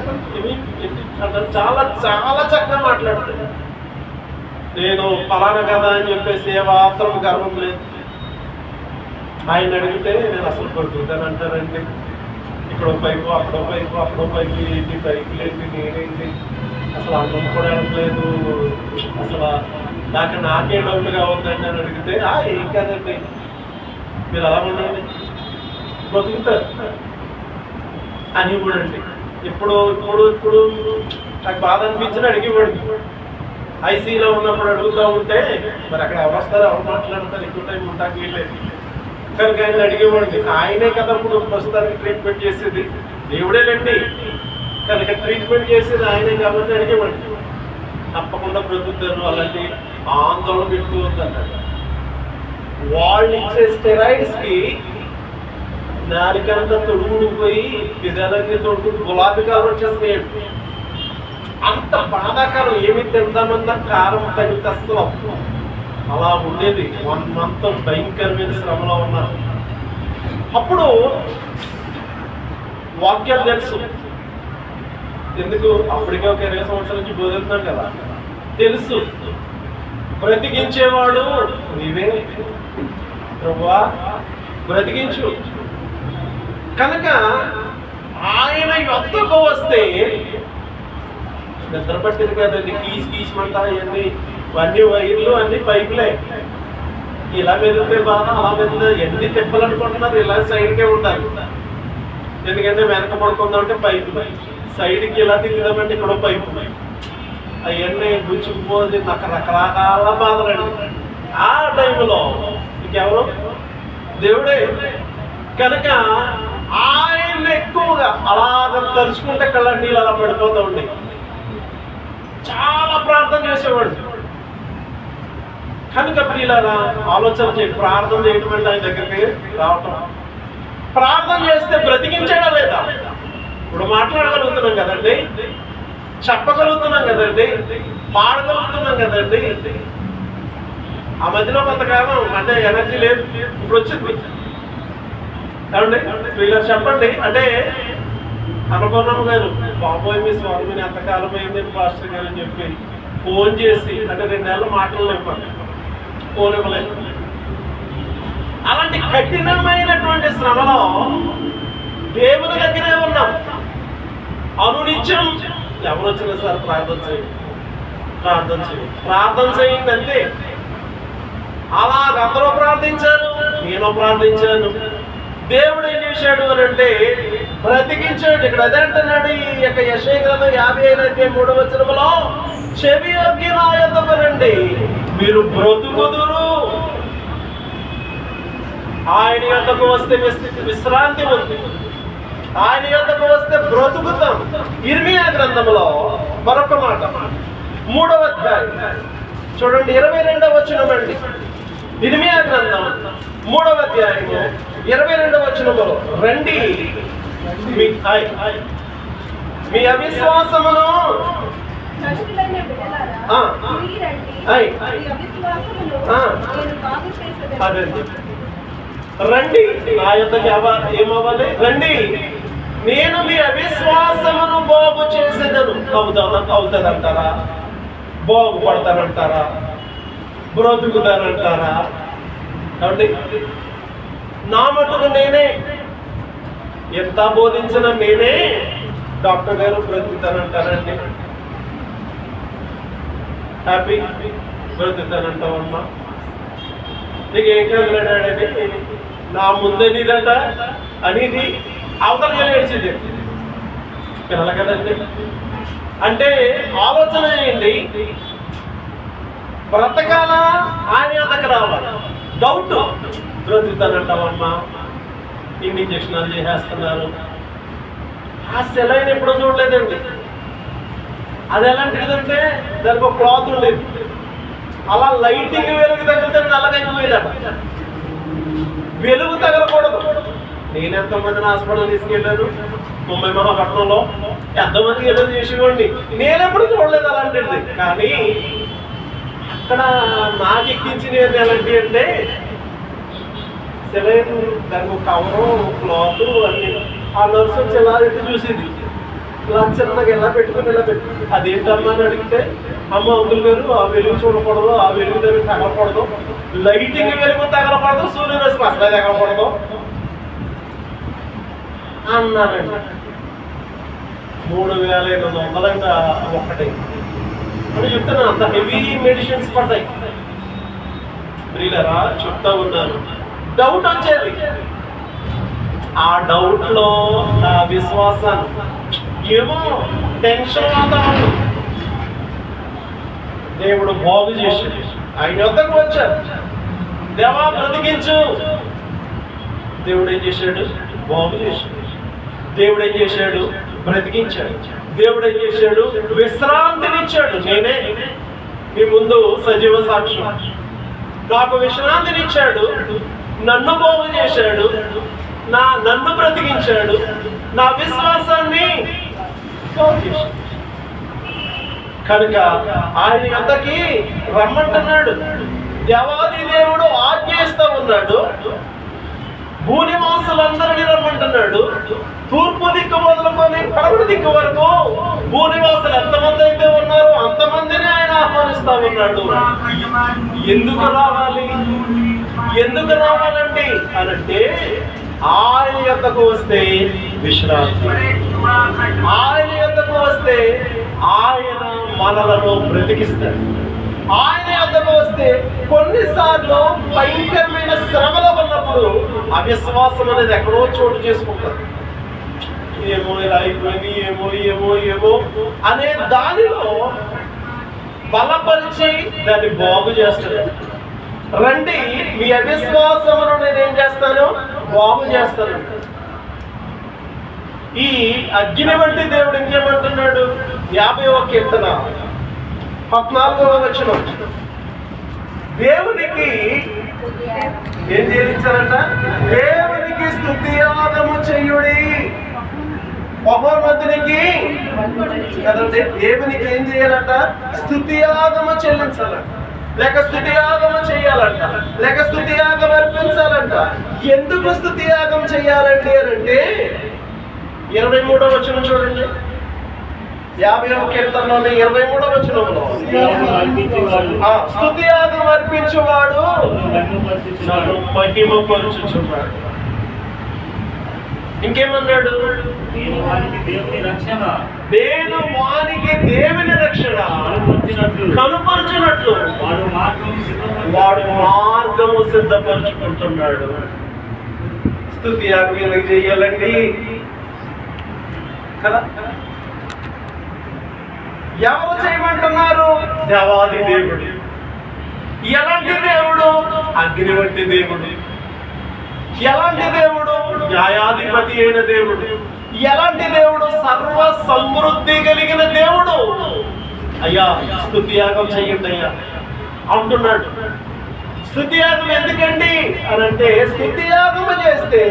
అంటారు. చాలా చాలా చక్కగా మాట్లాడతారు. నేను పలానా కదా అని చెప్పేసి ఏ మాత్రం గర్వం లేదు. ఆయన అడిగితే నేను అసలు బ్రతుకుతానంటారండి. ఇక్కడో పైపు అక్కడో పైపు అక్కడో పైపు ఏంటి, పైపులు ఏంటి, నేనేంటి, అసలు అన్నం కూడా అనట్లేదు, అసలు నాకే డౌట్గా ఉందండి అని అడిగితే, ఏం కాదండి, మీరు అలా ఉండండి, బ్రతుకుతారు అని ఇవ్వడండి. ఇప్పుడు నాకు బాధ అనిపించిన అడిగివ్వండి. ఐసీలో ఉన్నప్పుడు అడుగుతూ ఉంటే మరి అక్కడ ఎవరు వస్తారు, ఎవరు మాట్లాడతారు, ఎక్కువ టైం ఉంటాకి వీళ్ళేది. కనుక ఆయన అడిగివ్వండి. ఆయనే కదా ఇప్పుడు ప్రస్తుతానికి ట్రీట్మెంట్ చేసేది, దేవుడేనండి. కనుక ట్రీట్మెంట్ చేసేది ఆయనే కాబట్టి అడిగివ్వండి. తప్పకుండా బ్రతుకుతారు. అలాంటి ఆందోళన పెట్టుకోవద్దన్నాడు. వాళ్ళు ఇచ్చే స్టెరాయిడ్స్కి నాలుకంతా తొడుగుడిపోయి పెదాలన్నీ తొడుగు గులాబీ కలర్ వచ్చేస్తున్నాయి. అంత బాధాకరం. ఏమి తిందామన్నా కారం తగ్గితే అస్సలు అలా ఉండేది. 1 month భయంకరమైన శ్రమలో ఉన్నారు. అప్పుడు వాక్యాలు తెలుసు. ఎందుకు అప్పటికే ఒక 20 సంవత్సరాల నుంచి బోధిస్తున్నాం కదా. తెలుసు బ్రతికించేవాడు నీవే ప్రభువా, బ్రతికించు. కనుక ఆయన యొద్దకు వస్తే నిద్ర పట్టింది కదండి. కీసుమంటా ఇవన్నీ వైర్లు అన్ని పైపులే. ఇలా మెదిలితే బాగా అలా మెదిలి ఎన్ని తిప్పాలనుకుంటున్నారు. ఇలా సైడ్కే ఉండాలి. ఎందుకంటే వెనక పడుకుందామంటే పైపు, సైడ్కి ఇలా తిరిగిదామంటే ఇక్కడ పైపు. అవన్నీ గుచ్చుకుపోతే రకరకాల బాధలండి. ఆ టైంలో ఇంకెవరు? దేవుడే. కనుక ఆయన ఎక్కువగా అలాగ తలుచుకుంటే కళ్ళ నీళ్ళు అలా పడిపోతూ ఉండే. చాలా ప్రార్థన చేసేవాడు. కనుక ప్రియులారా ఆలోచన చేయండి. ప్రార్థన చేయటం అంటే ఆయన దగ్గరికి రావటం. ప్రార్థన చేస్తే బ్రతికించడం లేదా? ఇప్పుడు మాట్లాడగలుగుతున్నాం కదండి, చెప్పగలుగుతున్నాం కదండి, పాడగలుగుతున్నాం కదండి. ఆ మధ్యలో కొంతకాలం అంటే ఎనర్జీ లేదు, ఇప్పుడు వచ్చింది. ఏమండి వీళ్ళు చెప్పండి. అంటే అనుకున్నాము గారు, బాబోయ్ మీ స్వామిని ఎంతకాలం అయింది పాస్టర్ గారు అని చెప్పి ఫోన్ చేసి, అంటే 2 నెలలు మాటలు ఇవ్వండి, ఫోన్ ఇవ్వలేదు. అలాంటి కఠినమైనటువంటి శ్రమలో దేవుని దగ్గరే ఉన్నాం. అనునిత్యం ఎవరు వచ్చినా సార్ ప్రార్థన చేయండి, ప్రార్థన చేయండి, ప్రార్థన చేయండి అంతే. అలాగ అందరూ ప్రార్థించారు, నేను ప్రార్థించాను. దేవుడు ఏం చేశాడు అని అంటే బ్రతికించాడు. ఇక్కడ అదే అంటున్నాడు ఈ యొక్క యెషయా గ్రంథం 55:3 చెవి యొగ్గి నా యొద్దకు రండి మీరు బ్రతుకుదురు. ఆయన యొద్దకు వస్తే విశ్రాంతి ఉంది, ఆయన యొద్దకు వస్తే బ్రతుకుతాం. ఇర్మియా గ్రంథంలో మరొక మాట 3వ అధ్యాయం చూడండి 22వ వచనం అండి. ఇర్మియా గ్రంథం 3వ అధ్యాయం 22వ వచనంలో రండి మీ అవిశ్వాసమును రండి నా యొద్దకు ఏమవ్వాలి? రండి నేను మీ అవిశ్వాసమును బాగు చేసేదను. అవుతుందంటారా? బాగుపడతానంటారా? బ్రతుకుతానంటారా? కాబట్టి నా మటుకు నేనే ఎంత బోధించిన నేనే డాక్టర్ గారు బ్రతుకుతానంటారండి. హ్యాపీ బ్రతుకుతానంటావమ్మా. నీకు ఏం కదలాడాడని నా ముందే నీదంట అనేది అవతల ఏడ్చింది పిల్లలు కదండి. అంటే ఆలోచన చేయండి, బ్రతకాల ఆయన అంతకు రావాలి. డౌట్ బ్రతుకుతానంటావమ్మా, ఇన్ని ఇంజక్షనాలు చేసేస్తున్నారు. ఆ సెలైన్ ఎప్పుడూ చూడలేదండి. అది ఎలాంటిదంటే దానికి ఒక క్లాత్ ఉండేది, అలా లైటింగ్ వెలుగు తగిలితే నల్లగైపోయేదట. వెలుగు తగలకూడదు. నేను ఎంతమందిని హాస్పిటల్ తీసుకెళ్ళాను ముంబై మహాపట్నంలో, ఎంతమందికి ఏదో చేసేవాడిని. నేనెప్పుడు చూడలేదు అలాంటిది. కానీ అక్కడ నాకు ఎక్కించినది ఎలాంటి అంటే సెలైన్ దానికి ఒక కవరు క్లాత్ అన్ని. ఆ నర్సు వచ్చి ఎలా అయితే చూసేది, ఇలా చిన్నగా ఎలా పెట్టుకుని ఇలా పెట్టి అదేంటమ్మా అని అడిగితే, అమ్మ అంకుల్ గారు ఆ వెలుగు చూడకూడదు, ఆ వెలుగు దగ్గర తగలకూడదు, లైటింగ్ వెలుగు తగలకూడదు, సూర్యరశ్మి అసలే తగలకూడదు అన్నారండి. 3500 ఒక్కటే అని చెప్తున్నాను. అంత హెవీ మెడిసిన్స్ పడతాయి. ప్రియులరా చెప్తా ఉన్నాను, డౌట్ వచ్చేది. ఆ డౌట్ లో నా విశ్వాసాన్ని ఏమో టెన్షన్ వాతావరణం దేవుడు బాగు చేశాడు. ఆయన వద్దకు వచ్చారు, దేవా బ్రతికించు. దేవుడు ఏం చేశాడు? బాగు చేశాడు. దేవుడు ఏం చేశాడు? బ్రతికించాడు. దేవుడు ఏం చేశాడు? విశ్రాంతినిచ్చాడు. నేనే మీ ముందు సజీవ సాక్ష్యం. నాకు విశ్రాంతినిచ్చాడు, నన్ను బాగు చేశాడు, నన్ను బ్రతికించాడు, నా విశ్వాసాన్ని కనుక ఆయన యొద్దకి రమ్మంటున్నాడు. దేవాది దేవుడు ఆజ్ఞయిస్తా ఉన్నాడు. భూనివాసులందరినీ రమ్మంటున్నాడు. తూర్పు దిక్కు మొదలుకొని పడమటి దిక్కు వరకు భూనివాసులు ఎంతమంది అయితే ఉన్నారో అంతమందిని ఆయన ఆహ్వానిస్తా ఉన్నాడు. ఎందుకు రావాలి, ఎందుకు రావాలండి అనంటే ఆయన యొద్దకు వస్తే విశ్రాంతి, ఆయన యొద్దకు వస్తే ఆయన మనలను బ్రతికిస్తాడు. ఆయన యొద్దకు వస్తే కొన్నిసార్లు భయంకరమైన శ్రమలో ఉన్నప్పుడు అవిశ్వాసం అనేది ఎక్కడో చోటు చేసుకుంటారు. ఏమో ఇలా అయిపోయింది, ఏమో ఏమో ఏమో అనే దానిలో బలపరిచి దాన్ని బాగు చేస్తాడు. రండి, మీ అవిశ్వాసమును నేనేం చేస్తాను, బాగు చేస్తాను. ఈ అగ్ని వంటి దేవుడు ఇంకేమంటున్నాడు? 50వ కీర్తన 14వ వచనం. దేవునికి ఏం చెల్లించాలంట? దేవునికి స్తుతియాగము చెయ్యుడి. మహోన్నతునికి కదండి, దేవునికి ఏం చేయాలంట? స్తుతియాగము చెల్లించాలంట, లేక స్తుతియాగము చేయాలంట, లేక స్తుతియాగం అర్పించాలంట. ఎందుకు స్తుతియాగం చేయాలండి అని అంటే 23వ వచనం చూడండి. 50వ కీర్తనలోని 23వ వచనంలో స్తుతియాగం అర్పించువాడు నన్ను మహిమపరుచుచున్నాడు. ఇంకేమన్నాడు? నేను వానికి దేవుని రక్షణ కనుపరచినట్లు వాడు మార్గము సిద్ధపరచుకుంటున్నాడు. స్తుతియాగం ఎందుకు చెయ్యాలండి కదా? ఎవరు చేయమంటున్నారు? దేవాది దేవుడు. ఎలాంటి దేవుడు? అగ్ని వంటి దేవుడు. ఎలాంటి దేవుడు? న్యాయాధిపతి అయిన దేవుడు. ఎలాంటి దేవుడు? సర్వ సమృద్ధి కలిగిన దేవుడు. అయ్యా స్తుతియాగం చెయ్యండి అయ్యా అంటున్నాడు. స్తుతియాగం ఎందుకండి అనంటే స్తుతియాగం చేస్తే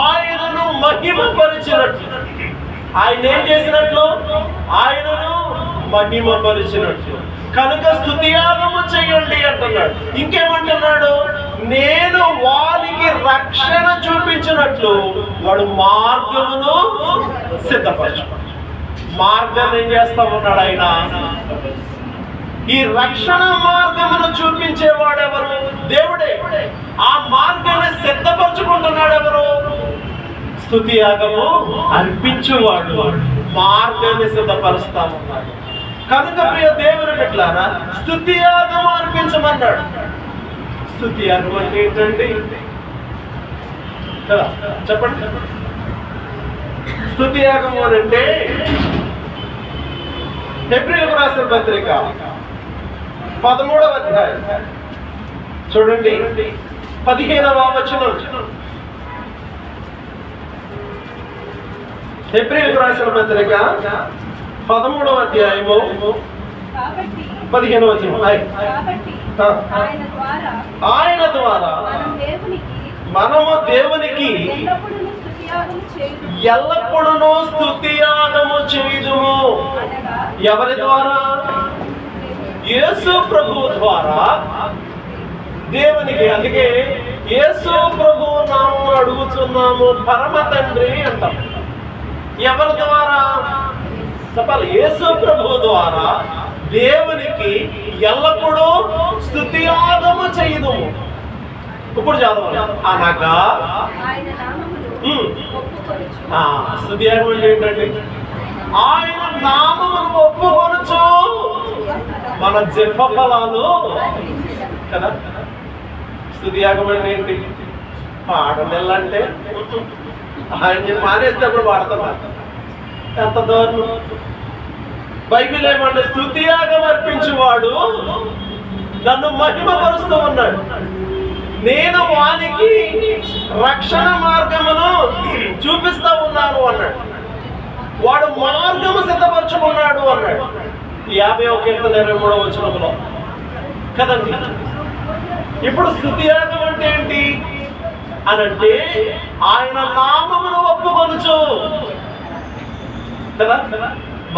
ఆయనను మహిమపరిచినట్లు. ఆయన ఏం చేసినట్లు? ఆయనను మహిమపరిచినట్లు. కనుక స్తుతియాగము చెయ్యండి అంటున్నాడు. ఇంకేమంటున్నాడు? నేను వారికి రక్షణ చూపించినట్లు వాడు మార్గమును సిద్ధపరచు. మార్గాన్ని ఏం చేస్తా ఉన్నాడు ఆయన? ఈ రక్షణ మార్గమును చూపించేవాడు ఎవరు? దేవుడే. ఆ మార్గాన్ని సిద్ధపరచుకుంటున్నాడు ఎవరు? స్తుతియాగము అర్పించువాడు మార్గాన్ని సిద్ధపరుస్తా ఉన్నాడు. కనుక ప్రియ దేవుని బిడ్డలారా, స్తుతియాగము అర్పించమన్నాడు. స్తుతియాగం అంటే ఏంటండి కదా? చెప్పండి. స్తుతియాగము అని అంటే హెబ్రీయులకు రాసిన పత్రిక 13వ అధ్యాయం చూడండి 15వ వచనం. హెబ్రీయులకు రాసిన పత్రిక 13వ అధ్యాయము 15వ వచనం. ఆయన ద్వారా మనము దేవునికి ఎల్లప్పుడూ స్తుతియాగము చేయుదుము. ఎవరి ద్వారా? యేసు ప్రభువు ద్వారా దేవునికి. అందుకే యేసు ప్రభువు నామమున అడుగుచున్నాము పరమ తండ్రి అంటాం. ఎవరి ద్వారా చెప్పాలి? యేసు ప్రభువు ద్వారా దేవునికి ఎల్లప్పుడూ స్తుతియాగము చేయుదుము. ఇప్పుడు చదవాలి. అనగా స్తుతియాగం అంటే ఏంటండి? ఆయన నామమును ఒప్పుకొనుచు మన జన్మ ఫలాలు కదా. స్తుతియాగం అంటే ఏంటి? పాడలు అంటే ఆయన మానేసినప్పుడు పాడుతున్నారు. ఎంత దూరం? బైబిల్ ఏమంటే స్తుతియాగం అర్పించువాడు నన్ను మహిమపరుస్తూ ఉన్నాడు. నేను వానికి రక్షణ మార్గమును చూపిస్తా ఉన్నాను అన్నాడు. వాడు మార్గము సిద్ధపరచుకున్నాడు అన్నాడు. 50వ కీర్తన 23వ వచనంలో కదండి. ఇప్పుడు స్తుతియాగం అంటే ఏంటి అనంటే ఆయన నామమును ఒప్పుకొనుచు కదా.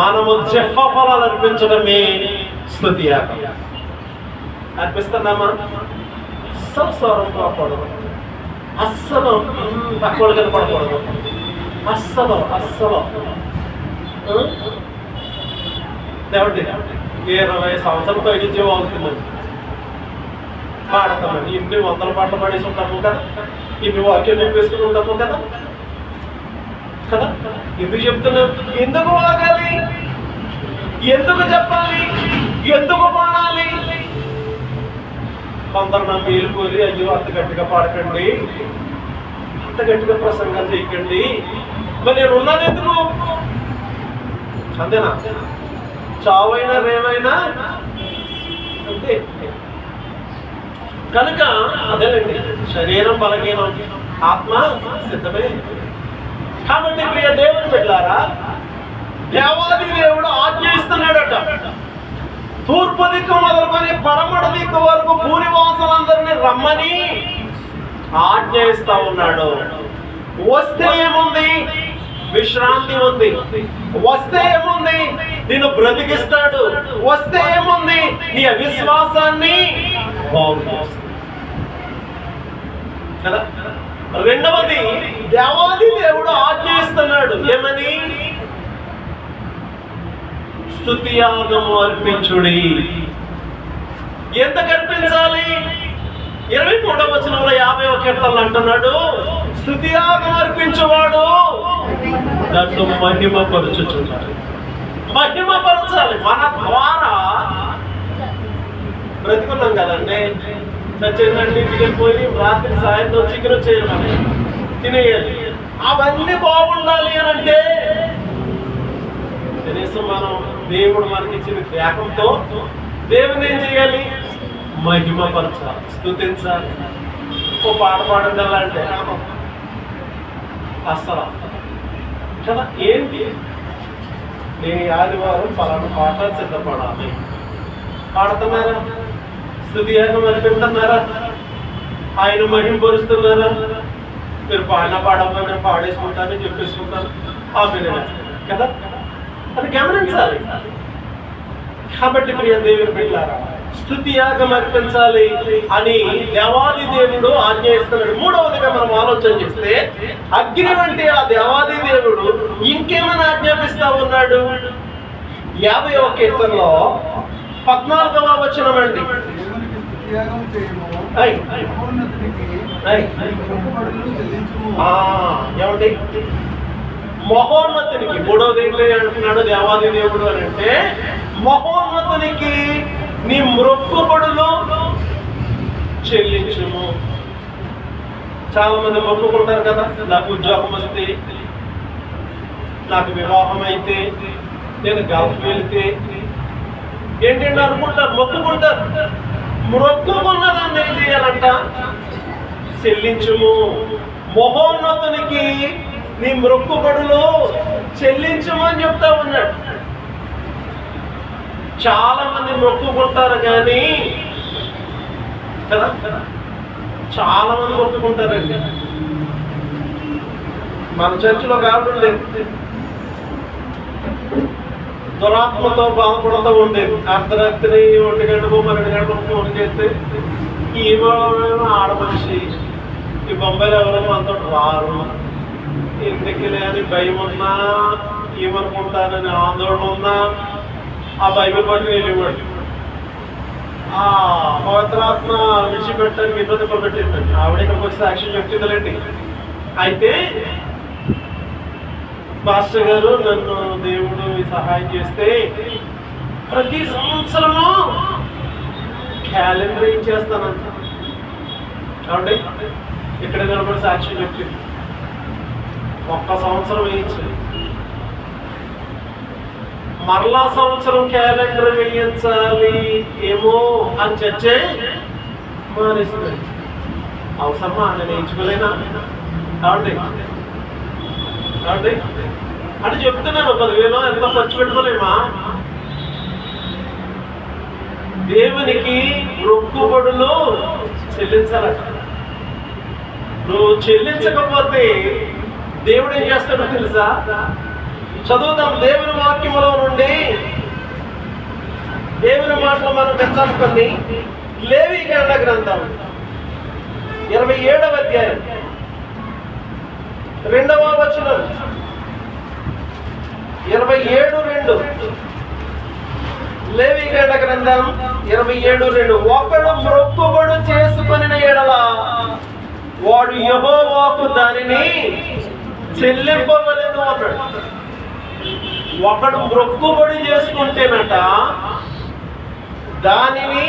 మనము జెఫ ఫలాలు అర్పించడమే స్తుతి యాగం. అర్పిస్తున్నామా? అస్సలు స్వరం కాకూడదు, అస్సలు తక్కువ కనపడకూడదు, అస్సలు అస్సలు దేవుడి 20 సంవత్సరాల పై నుంచి అవుతుందండి పాడతామండి. ఇన్ని 100 పాటలు పాడేసి ఉంటాము కదా, ఇన్ని వాక్యాలు చెప్పేసుకుని ఉంటాము కదా కదా. ఎందుకు చెప్తున్నాం? ఎందుకు వాగాలి, ఎందుకు చెప్పాలి, ఎందుకు పాడాలి? కొందరు నా మేలు కోరి అయ్యో అంత గట్టిగా పాడకండి, అంత గట్టిగా ప్రసంగం చేయకండి, మరి నేను ఉన్నాను ఎందుకు? అంతేనా? చావైనా రేమైనా అంతే. కనుక అదేనండి, శరీరం బలహీనం, ఆత్మ సిద్ధమే. కాబట్టి ప్రియ దేవుని బిడ్డలారా, దేవాది దేవుడు ఆజ్ఞ ఇస్తున్నాడట. తూర్పు దిక్కు మొదలుకొని పడమటి దిక్కు వరకు భూనివాసులందరినీ రమ్మని ఆజ్ఞ ఇస్తా ఉన్నాడు. వస్తే ఏముంది? విశ్రాంతి ఉంది. వస్తే ఏముంది? నిన్ను బ్రతికిస్తాడు. వస్తే ఏముంది? నీ అవిశ్వాసాన్ని కదా. రెండవది, దేవాది దేవుడు ఆజ్ఞ ఇస్తున్నాడు. ఏమని? స్తుతి యాగము అర్పించుడి. ఎంత అర్పించాలి? 23వ వచనంలో 50వ కీర్తనలు అంటున్నాడు, స్తుతి యాగం అర్పించువాడు నన్ను మహిమపరచుచున్నాడు. మహిమపరచాలి. మన ద్వారా బ్రతుకున్నాం కదండి. చచ్చిందండి, ఇంటికి వెళ్ళిపోయి రాత్రి సాయంత్రం చికెన్ చేయాలి, తినేయాలి. అవన్నీ బాగుండాలి అని అంటే కనీసం మనం దేవుడు మనకి ఇచ్చిన త్యాగంతో దేవుని ఏం చేయాలి? మహిమపరచాలి, స్తుతించాలి. ఓ పాట పాడగలంటే అస్సలు కదా. ఏంటి? నేను ఆదివారం పలానా పాటలు సిద్ధపడాలి. పాడుతున్నారా? స్తుతి యాగం అనిపిస్తున్నారా? ఆయన మహిమపరుస్తున్నారా? మీరు పాడిన పాడమని నేను పాడేసుకుంటానని చెప్పేసుకుంటాను కదా. అది గమనించాలి. కాబట్టి ప్రియ దేవుని బిడ్డలారా, స్తుతి యాగం అర్పించాలి అని దేవాది దేవుడు ఆజ్ఞ ఇస్తున్నాడు. మూడవదిగా మనం ఆలోచన చేస్తే, అగ్ని వంటి ఆ దేవాది దేవుడు ఇంకేమైనా ఆజ్ఞాపిస్తా ఉన్నాడు. 50వ కీర్తనలో 14వ వచనం అండి. ఏమండి? మహోన్నతునికి, మూడవది ఏంటి అంటున్నాడు దేవాది దేవుడు అని అంటే, మహోన్నతునికి నీ మొక్కుబడులు చెల్లించుము. చాలా మంది మొక్కుకుంటారు కదా, నాకు ఉద్యోగం వస్తే, నాకు వివాహం అయితే, నేను గల్ఫ్ వెళితే ఏంటంటే అనుకుంటారు, మొక్కుకుంటారు. మొక్కుకున్నదాన్ని ఏం చేయాలంట? చెల్లించుము. మహోన్నతునికి నీ మొక్కుబడులు చెల్లించుము అని చెప్తా ఉన్నాడు. చాలా మంది మొక్కుకుంటారు కానీ కదా, చాలా మంది మొక్కుకుంటారండి. మన చర్చిలో కాబట్టి దురాత్మతో బాధపడుతూ ఉండేది. అర్ధరాత్రి 1 గంటకు 12 గంటలకు ఫోన్ చేస్తే ఈమె ఆడమనిషి, ఈ బొంబాయిలో ఎవరో అంత రారు, ఎందుకు లేని భయం ఉన్నా, ఏమనుకుంటానని ఆందోళన ఉన్నా ఆ బైబిల్ పట్టుకుని వెళ్ళేవాడు. ఆ పవిత్రాత్మ విడిచిపెట్టడానికి ఇబ్బంది పెట్టిందండి. ఆవిడ ఇక్కడికి వచ్చి సాక్ష్యం చెప్తుందండి. అయితే పాస్టర్ గారు, నన్ను దేవుడు సహాయం చేస్తే ప్రతి సంవత్సరము క్యాలెండర్ ఏం చేస్తానంట. కాబట్టి ఇక్కడ నిలబడి సాక్ష్యం చెప్పింది. 1 సంవత్సరం వేయించాలి, మరలా సంవత్సరం క్యాలెండర్ వేయించాలి ఏమో అని చర్చే మానేస్తుంది. అవసరమా? నేను వేయించుకోలేనా? కాబట్టి అంటే చెప్తున్నాను, 10,000 ఎంత ఖర్చు పెట్టుకోలేమా? దేవునికి మొక్కుబడులు చెల్లించాలట. నువ్వు చెల్లించకపోతే దేవుడు ఏం చేస్తాడో తెలుసా? చదువుతాం దేవుని వాక్యములో నుండి. దేవుని మాటలు మనం విన్నాం. లేవీకాండ గ్రంథం 27వ అధ్యాయం 2వ వచనం. 27:2. లేవీకాండ గ్రంథం 27:2. ఒకడు మ్రొక్కుబడి చేసుకొనిన ఎడల వాడు యెహోవాకు దానిని చెల్లింపవలెను అన్నాడు. ఒకడు మ్రొక్కుబడి చేసుకుంటేనట దానిని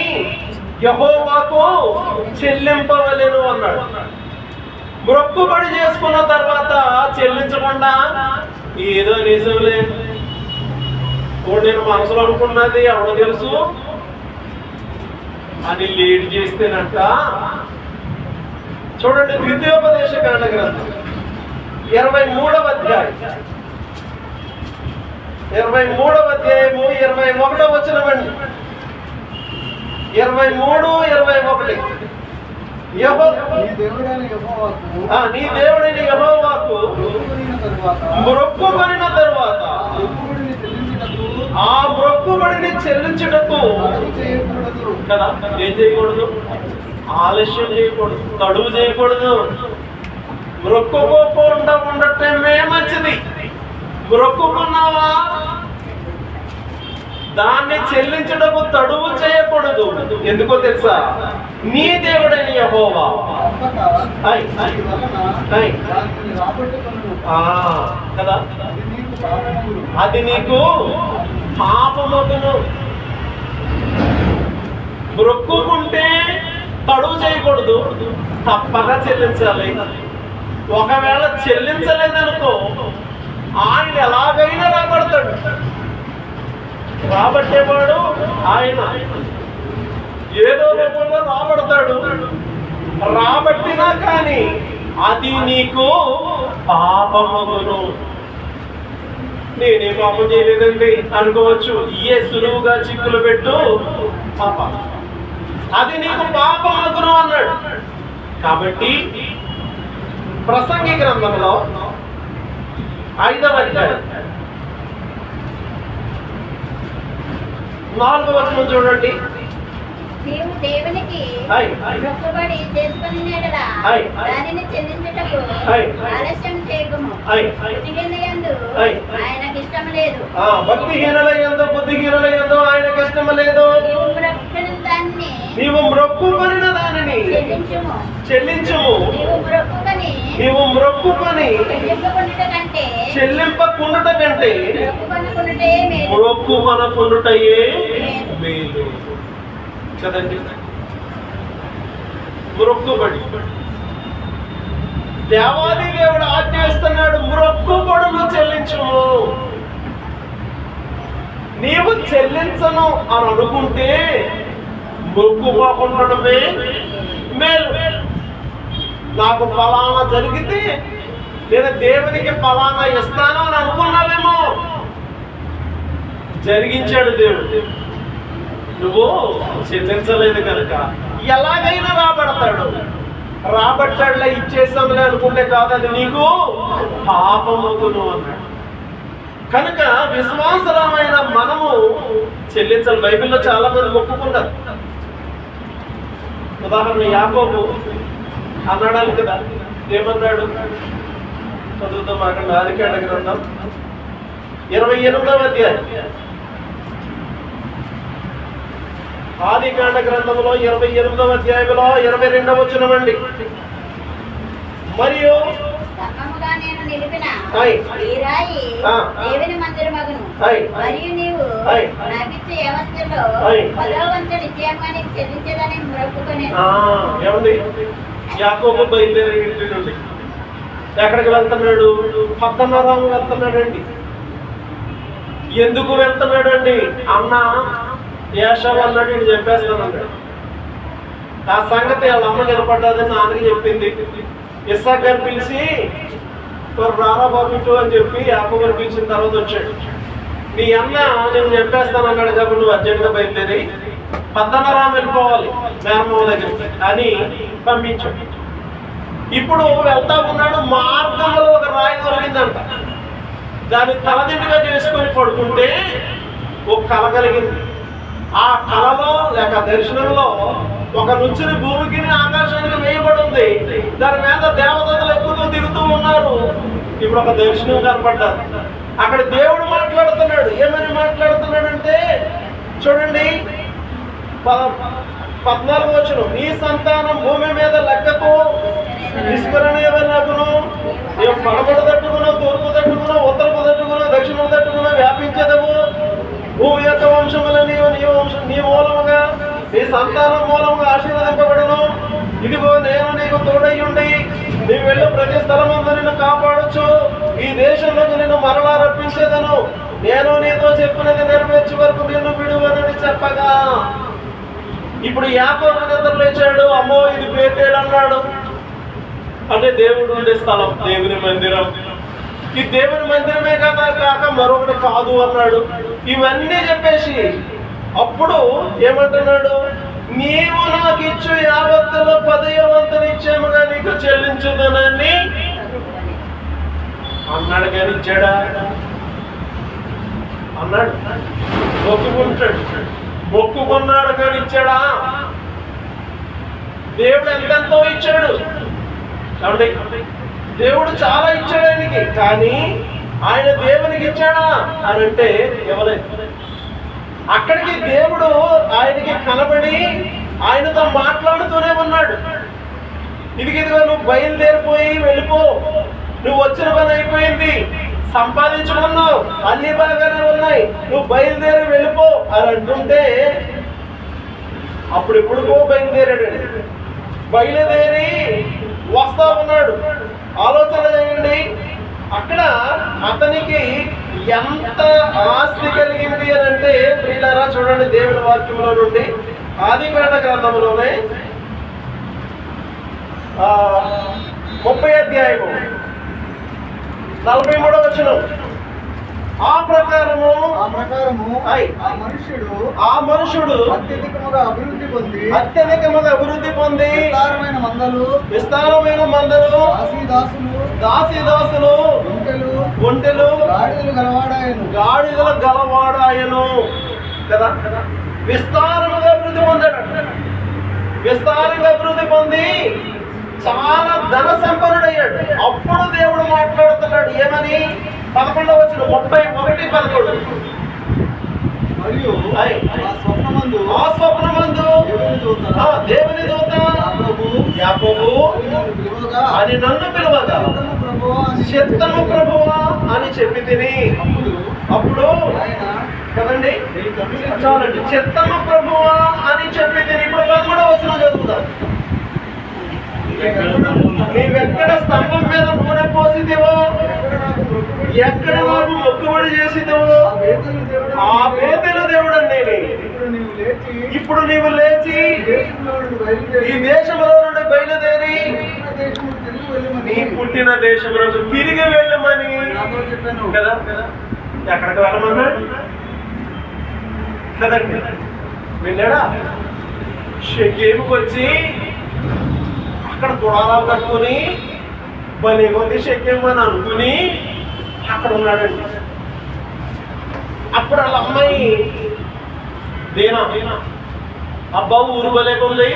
యెహోవాకు చెల్లింపవలెను అన్నాడు. మ్రొక్కుబడి చేసుకున్న తర్వాత చెల్లించకుండా ఏదో నిజంలే నేను మనసులో అనుకున్నది ఎవడో తెలుసు అని లీడ్ చేస్తేనట. చూడండి, ద్వితీయోపదేశకాండ గ్రంథం 23వ అధ్యాయం 23వ అధ్యాయము 21వ వచనమండి. 23:21. నీ దేవుడైన యెహోవాకు మ్రొక్కుబడిన తరువాత ఆ మ్రొక్కుబడిని చెల్లించుటకు కదా ఏం చేయకూడదు? ఆలస్యం చేయకూడదు, తడువు చేయకూడదు. మ్రొక్కుకోకుండా ఉండటమే మంచిది. మ్రొక్కుకున్నావా దాన్ని చెల్లించడము తడువు చేయకూడదు. ఎందుకో తెలుసా? నీ దేవుడైన యెహోవా కదా అది నీకు పాపమగును. మ్రొక్కుకుంటే తడువు చేయకూడదు, తప్పక చెల్లించాలి. ఒకవేళ చెల్లించలేదనుకో ఆయన ఎలాగైనా రాబడతాడు. రాబట్టేవాడు ఆయన ఏదో రూపంలో రాబడతాడు. రాబట్టినా కానీ అది నీకు పాపమగును. నేనే పాపం చేయలేదండి అనుకోవచ్చు. ఏ సులువుగా చిక్కులు పెట్టు పాప, అది నీకు పాపమగును అన్నాడు. కాబట్టి ప్రసంగి గ్రంథంలో 5వ అధ్యాయం 4వ వచనం చూడండి. నీవు దేవునికి మొక్కుబడి చేసుకుని దానిని చెల్లించుటకు ఆలస్యం చేయకుము. బుద్ధిహీనులందు ఆయనకి ఇష్టం లేదు. భక్తిహీనులందు బుద్ధిహీనులందు ఆయనకి ఇష్టం లేదు. నీవు మ్రొక్కుకొనిన దానిని చెల్లించుము. నీవు మ్రొక్కుకొని చెల్లింపకుండుట కంటే మ్రొక్కుకొనకుండుటయే మేలు. కదండి, మ్రొక్కుబడి దేవాది దేవుడు ఆజ్ఞిస్తున్నాడు. మ్రొక్కుబడులు చెల్లించుము. నీవు చెల్లించను అని అనుకుంటే మొక్కుకోకుండడమే మేలు. నాకు ఫలానా జరిగితే నేను దేవునికి ఫలానా ఇస్తాను అని అనుకున్నావేమో, జరిగించాడు దేవుడు. నువ్వు చెల్లించలేదు కనుక ఎలాగైనా రాబడతాడు. రాబట్టాడులే ఇచ్చేస్తాంలే అనుకుంటే కాదు, అది నీకు పాపమగును అన్నాడు. కనుక విశ్వాసమైన మనము చెల్లించాలి. బైబిల్లో చాలా మంది మొక్కుకున్నారు. ఉదాహరణ యాకోబు అన్నాడు కదా, ఏమన్నాడు? చదువుతాం అక్కడ ఆదికాండ గ్రంథం 28వ అధ్యాయం. ఆదికాండ గ్రంథంలో 28వ అధ్యాయంలో 22వ వచనం అండి. మరియు నేను నిలిపిన ఈ రాయి దేవుని మందిరమగును. మరియు నీవు నాకిచ్చే వ్యవస్థలో 10వ వంతు నిత్యంగా చెల్లించేదని మొక్కుకొని. ఏమండి, యాకోబు బయలుదేరి ఇంటి నుండి ఎక్కడికి వెళ్తున్నాడు? పద్దనరాము వెళ్తున్నాడండి. ఎందుకు వెళ్తున్నాడండి? అన్న ఏషావు అన్నాడు, నేను చెప్పేస్తానన్నాడు. ఆ సంగతి వాళ్ళ అమ్మ నిలబడ్డదని నాన్నకి చెప్పింది. ఇస్సాకు గారు పిలిచి రారా బాబు ఇటు అని చెప్పి యాకోబుని పిలిచిన తర్వాత వచ్చాడు. నీ అన్న నేను చెప్పేస్తానన్నాడు కాబట్టి నువ్వు అర్జెంట్గా బయలుదేరి పద్దనరాము వెళ్ళిపోవాలి మేనమామ దగ్గరికి అని పంపించాడు. ఇప్పుడు వెళ్తా ఉన్నాడు, మార్గంలో ఒక రాయి దొరికిందంట. దాన్ని తలదిండుగా చేసుకొని పడుకుంటే ఒక కళ కలిగింది. ఆ కళలో లేక దర్శనంలో ఒక నుంచుని భూమికి ఆకాశానికి వేయబడి ఉంది. దాని మీద దేవతలు ఎక్కుతూ దిగుతూ ఉన్నారు. ఇప్పుడు ఒక దర్శనం కనపడ్డారు. అక్కడ దేవుడు మాట్లాడుతున్నాడు. ఏమని మాట్లాడుతున్నాడంటే చూడండి 14వ వచనం, నీ సంతానం భూమి మీద లెక్కకు నిష్కరణీయమగును, నీవు పడమట తట్టుకును, తూర్పు తట్టుకును, ఉత్తరపు తట్టుకును, దక్షిణం తట్టుకును వ్యాపించదవు. భూమి యొక్క వంశముల నీ మూలముగా నీ సంతానం మూలముగా ఆశీర్వదింపబడును. ఇదిగో నేను నీకు తోడయ్యుండి నీ వెళ్ళు ప్రతి స్థలమందు నిన్ను కాపాడొచ్చు. ఈ దేశంలోకి నిన్ను మరలా రప్పించేదను. నేను నీతో చెప్పినది నెరవేర్చే వరకు నిన్ను విడువనని చెప్పగా, ఇప్పుడు యాకోబు నిద్ర లేచాడు. అమ్మో ఇది బేతేలు అన్నాడు. అంటే దేవుడు ఉండే స్థలం దేవుని మందిరం. ఈ దేవుని మందిరమే కదా కాక మరొకటి కాదు అన్నాడు. ఇవన్నీ చెప్పేసి అప్పుడు ఏమంటున్నాడు, నీవు నాకు ఇచ్చు 50లో 10వ వంతుని ఇచ్చాముగా నీకు చెల్లించుదనని అన్నాడు. కానీ ఇచ్చాడా? అన్నాడు. మొక్కుకున్నాడు కానీ ఇచ్చాడా? దేవుడు ఎంతెంతో ఇచ్చాడు. కాబట్టి దేవుడు చాలా ఇచ్చాడు ఆయనకి. కానీ ఆయన దేవునికి ఇచ్చాడా అని అంటే ఎవరైనా అక్కడికి దేవుడు ఆయనకి కనబడి ఆయనతో మాట్లాడుతూనే ఉన్నాడు. ఇదిగో నువ్వు బయలుదేరిపోయి వెళ్ళిపో, నువ్వు వచ్చిన పని అయిపోయింది, సంపాదించుకున్నావు, అన్ని బాగానే ఉన్నాయి, నువ్వు బయలుదేరి వెళ్ళిపో అని అంటుంటే అప్పుడు ఎప్పుడుకో బయలుదేరాడు. బయలుదేరి వస్తా ఉన్నాడు. ఆలోచన చేయండి, అక్కడ అతనికి ఎంత ఆస్తి కలిగింది అని అంటే ప్రియులారా చూడండి, దేవుని వాక్యంలో నుండి ఆదికాండ గ్రంథంలోనే 30వ అధ్యాయము 43వ వచనం, ఆ ప్రకారము ఆ మనుషుడు అత్యధికముగా అభివృద్ధి పొంది విస్తారమైన మందలు దాసీదాసులు ఒంటెలు గాడిదలు గలవాడాయను కదా. విస్తారముగా అభివృద్ధి పొందాడు. విస్తారంగా అభివృద్ధి పొంది చాలా ధన సంపన్నుడయ్యాడు. అప్పుడు దేవుడు మాట్లాడుతున్నాడు. ఏమని? 11వ వచనం 31:11, ఆ స్వప్నమందు దేవుని దూత యాకోబు అని నన్ను పిలువగా చిత్తము ప్రభువా అని చెప్పి తిని, అప్పుడు కదండి చాలండి, చిత్తము ప్రభువా అని చెప్పి తిని. ఇప్పుడు 13వ వచనం చదువుతాను. నీవెక్కడ స్తంభం మీద నూనె పోసిదేవో, ఎక్కడ నాకు మొక్కుబడి చేసిదేవో ఆ బేతేలు దేవుడు అని ఇప్పుడు నీవు లేచి ఈ దేశంలో నుండి బయలుదేరి నీ పుట్టిన దేశంలో తిరిగి వెళ్ళమని కదా. ఎక్కడికి వెళ్ళమన్నాడు కదండి. వెళ్ళాడా? షెకేముకి వచ్చి అక్కడ గుడారాలు కట్టుకుని భలే కొద్ది షెకేము అని అనుకుని అక్కడ ఉన్నాడండి. అప్పుడు వాళ్ళ అమ్మాయి దేనా అబ్బా ఊరు భలే కొంది,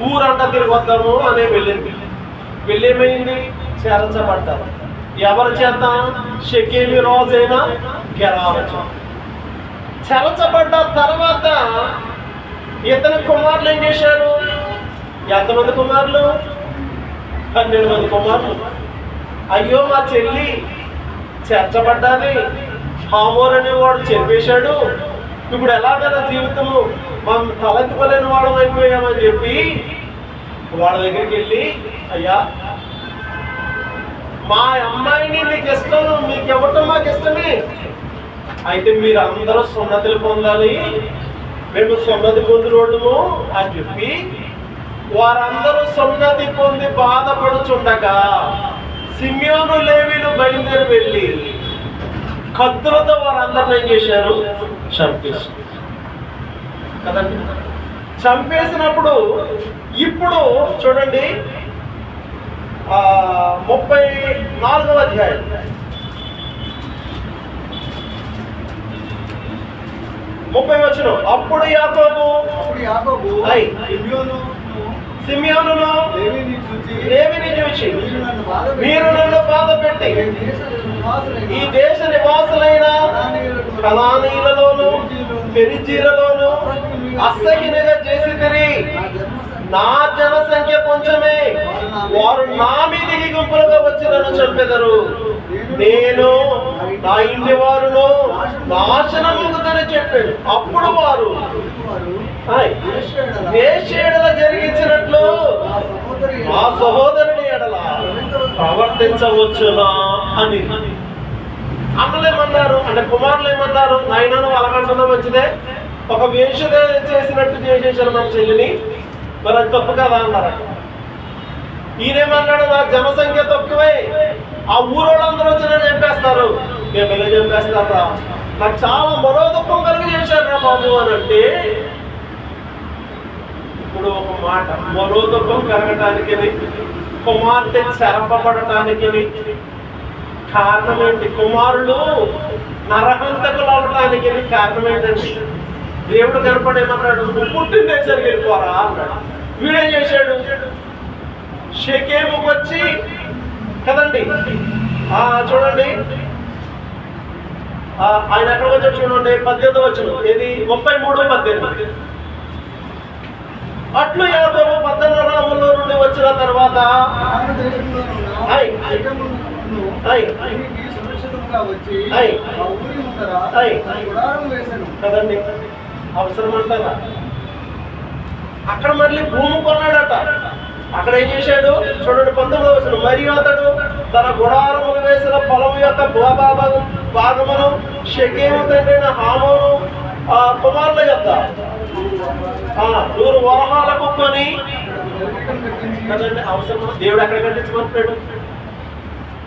ఊరంతా తిరిగి వద్దాము అనే వెళ్ళింది. వెళ్ళేమైంది? చేర్చబడ్డారు. ఎవరి చేత? షెకేమి రోజైనా గెరారు. చెరచబడ్డ తర్వాత ఇతని కుమారులు ఏం చేశారు? ఎంతమంది కుమారులు? 12 మంది కుమారులు. అయ్యో మా చెల్లి చేర్చబడ్డాది, హామోర్ అనేవాడు చెప్పేశాడు, ఇప్పుడు ఎలాగైనా జీవితము మనం తలెత్తుకోలేని వాడు అయిపోయామని చెప్పి వాళ్ళ దగ్గరికి వెళ్ళి, అయ్యా మా అమ్మాయిని మీకు ఇష్టం, మీకు ఇవ్వటం మాకు ఇష్టమే, అయితే మీరు అందరూ సున్నతులు పొందాలి, మేము సున్నతి పొందినోళ్ళము అని చెప్పి వారందరూ సున్నతి పొంది బాధపడుచుండగా సిమియోను లేవీలు బయలుదేరి వెళ్ళి కత్తులతో వారందరిని ఏం చేశారు? చంపేశారు కదండి. చంపేసినప్పుడు ఇప్పుడు చూడండి 34వ అధ్యాయం 30వ వచనం. అప్పుడు యాకోబు సిమియోనును లేవిని చూచి, మీరు నన్ను బాధపెట్టి ఈ దేశ నివాసులైన కనానీయులలోను పెరిజీలలోను అసహ్యునిగా చేసి తిరిగి నా జనసంఖ్య కొంచెమే, వారు నా మీదికి గుంపులుగా వచ్చి నన్ను చంపెదరు. నేను నా ఇంటి వారును నాశనముందుదని చెప్పాను. అప్పుడు వారు వేషేడల జరిగించినట్లు మా సహోదరుని ఎడల ప్రవర్తించవచ్చునా అని అన్నలేమన్నారు. అంటే కుమారులు ఏమన్నారు, నాయనను అలగంటలో వచ్చితే ఒక వేష చేసినట్టు చేసేసారు మన చెల్లిని, మరి అది తప్పు కదా అన్నారు. ఈయనేమన్నాడు, నా జనసంఖ్య తక్కువే, ఆ ఊరోళ్ళందరూ వచ్చి నన్ను చంపేస్తారు. మేము ఎలా చంపేస్తారా, నాకు చాలా మనోదుఖం కలిగి చేశారు రా బాబు అని అంటే, ఇప్పుడు ఒక మాట, మనోదుఖం కలగటానికి కుమార్తె చెరపబడటానికి కారణం ఏంటి? కుమారులు నరహంతకులు అవటానికి కారణం ఏంటండి? దేవుడు కనపడేమన్నాడు, నువ్వు పుట్టిన దేశానికి వెళ్ళిపోరా అన్నాడు. వీడేం చేశాడు, షెకేముకు వచ్చి కదండి, చూడండి ఆయన ఎక్కడికి వచ్చాడు చూడండి, 18వ వచనం, ఏది 33:18. అట్లు యాకోబు పద్దనరాములో నుండి వచ్చిన తర్వాత కదండి, అవసరం అంటారా? అక్కడ మళ్ళీ భూమి కొన్నాడట. అక్కడ ఏం చేశాడు చూడండి, 19వ వచనం, మరియు అతడు తన గుడారములు వేసిన పొలం యొక్క భాగమును షెకేము తండ్రైన హామోను కుమారుల యొక్క 100 వరహాలకు కొని కదండి. అవసరం, దేవుడు ఎక్కడ కట్టించమంటున్నాడు?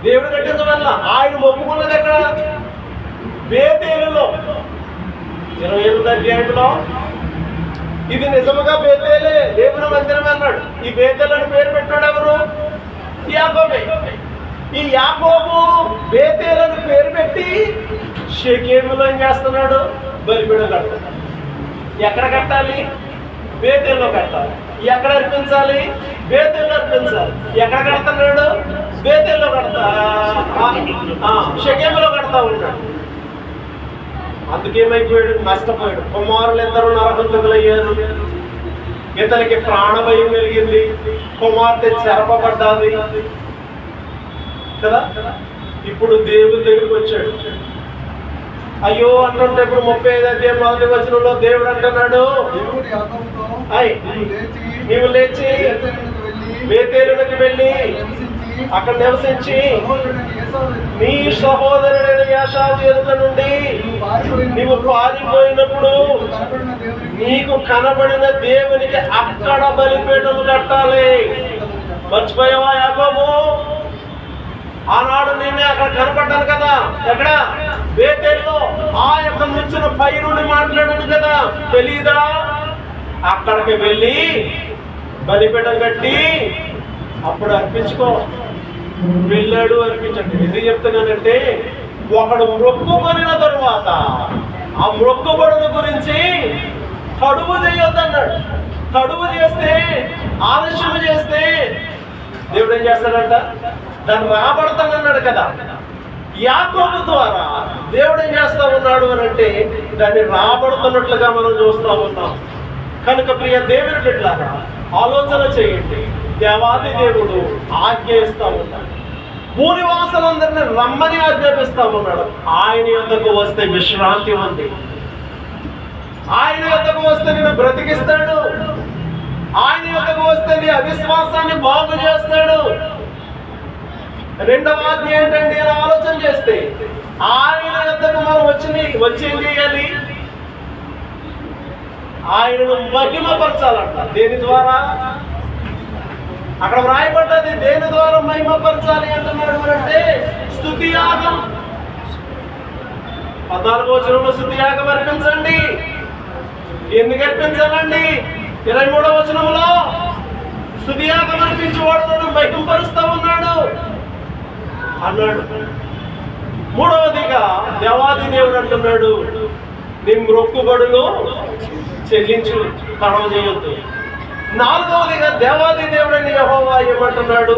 దేవుడు కట్టించవల్ల ఆయన మొక్కుకున్నది ఎక్కడ? బేతేలులో 28వ అధ్యాయంలో. ఇది నిజముగా బేతేలే, దేవుని మందిరం అన్నాడు. ఈ బేతేలు అని పేరు పెట్టాడు ఎవరు? యాకోబే. ఈ యాకోబు బేతేలను పేరు పెట్టి షెకేములో ఏం చేస్తున్నాడు? బలిపీఠం కడతాడు. ఎక్కడ కట్టాలి? బేతేల్లో కట్టాలి. ఎక్కడ అర్పించాలి? బేతేల్లో అర్పించాలి. ఎక్కడ కడుతున్నాడు? బేతేల్లో కడతా, షెకేములో కడతా ఉంటాడు. అందుకేమైపోయాడు? నష్టపోయాడు. కుమారులు ఎందరూ నరహంతకులయ్యారు. ఇతనికి ప్రాణభయం కలిగింది. కుమార్తె చెరపబడ్డాది కదా. ఇప్పుడు దేవుడి దగ్గరికి వచ్చాడు. అయ్యో అంటుంటే ఇప్పుడు 35వ అధ్యాయం 1వ వచనంలో దేవుడు అంటున్నాడు, నీవు లేచి బేతేలునకు వెళ్ళి అక్కడ నివసించి నీ సహోదరుడైన యాషావు ఎదుట నుండి నీవు పారిపోయినప్పుడు నీకు కనబడిన దేవునికి అక్కడ బలిపీఠం కట్టాలి. మర్చిపోయావా యాకోబు? ఆనాడు నిన్నే అక్కడ కనపడ్డాను కదా. ఎక్కడ? బేతేల్లో. ఆ యొక్క నుంచిన పై నుండి మాట్లాడాను కదా, తెలీదా? అక్కడికి వెళ్ళి బలిపీఠం కట్టి అప్పుడు అర్పించుకో. వెళ్ళాడు, అర్పించండి. ఎందుకు చెప్తున్నానంటే, ఒకడు మొక్కుకొనిన తరువాత ఆ మొక్కుబడుల గురించి తడువు చేయొద్దన్నాడు. తడువు చేస్తే, ఆలస్యం చేస్తే దేవుడు ఏం చేస్తాడంట? దాన్ని రాబడతానన్నాడు కదా. యాకోబు ద్వారా దేవుడు ఏం చేస్తా ఉన్నాడు అని అంటే, దాన్ని రాబడుతున్నట్లుగా మనం చూస్తూ ఉన్నాం. కనుక ప్రియ దేవుని బిడ్డలారా, ఆలోచన చేయండి. దేవాది దేవుడు ఆజ్ఞ ఇస్తా ఉన్నాడు. భూనివాసులందరినీ రమ్మని ఆజ్ఞాపిస్తా ఉన్నాడు. ఆయన యొద్దకు వస్తే విశ్రాంతి ఉంది. ఆయన యొద్దకు వస్తే నేను బ్రతికిస్తాడు. ఆయన యొద్దకు వస్తే నీ అవిశ్వాసాన్ని బాగు చేస్తాడు. రెండవ ఆజ్ఞ ఏంటండి అని ఆలోచన చేస్తే, ఆయన యొద్దకు మనం వచ్చి ఏం చేయాలి? ఆయనను మహిమపరచాలంట. దేని ద్వారా? అక్కడ వ్రాయబడ్డది దేని ద్వారా మహిమపరచాలి అంటున్నాడు అంటే, స్తుతియాగం. 14వ వచనంలో స్తుతియాగం అర్పించండి. ఎందుకు అర్పించాలండి? 23వ వచనంలో స్తుతియాగం అర్పించేవాడు నన్ను మహింపరుస్తా ఉన్నాడు అన్నాడు. మూడవదిగా దేవాది దేవుడు అంటున్నాడు, నీ మొక్కుబడులు చెల్లించు, కడవ చేయొద్దు. నాలుగవదిగా దేవాది దేవుడని యెహోవా ఏమంటున్నాడు,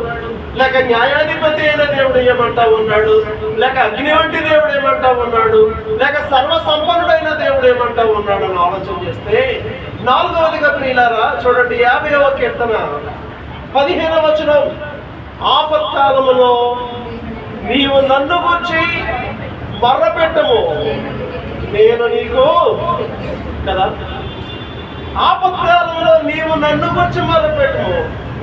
లేక న్యాయాధిపతి అయిన దేవుడు ఏమంటా ఉన్నాడు, లేక అగ్ని వంటి దేవుడు ఏమంటా ఉన్నాడు, లేక సర్వ సంపన్నుడైన దేవుడు ఏమంటా ఉన్నాడు అని ఆలోచన చేస్తే, నాలుగవదిగా ప్రియులారా చూడండి 50వ కీర్తన 15వ వచనం, ఆపత్కాలములో నీవు నన్ను గురించి మర్రపెట్టము, నేను నీకు కదా, ఆపత్కాలంలో నీవు నన్ను గురించి మొదలుపెట్టము,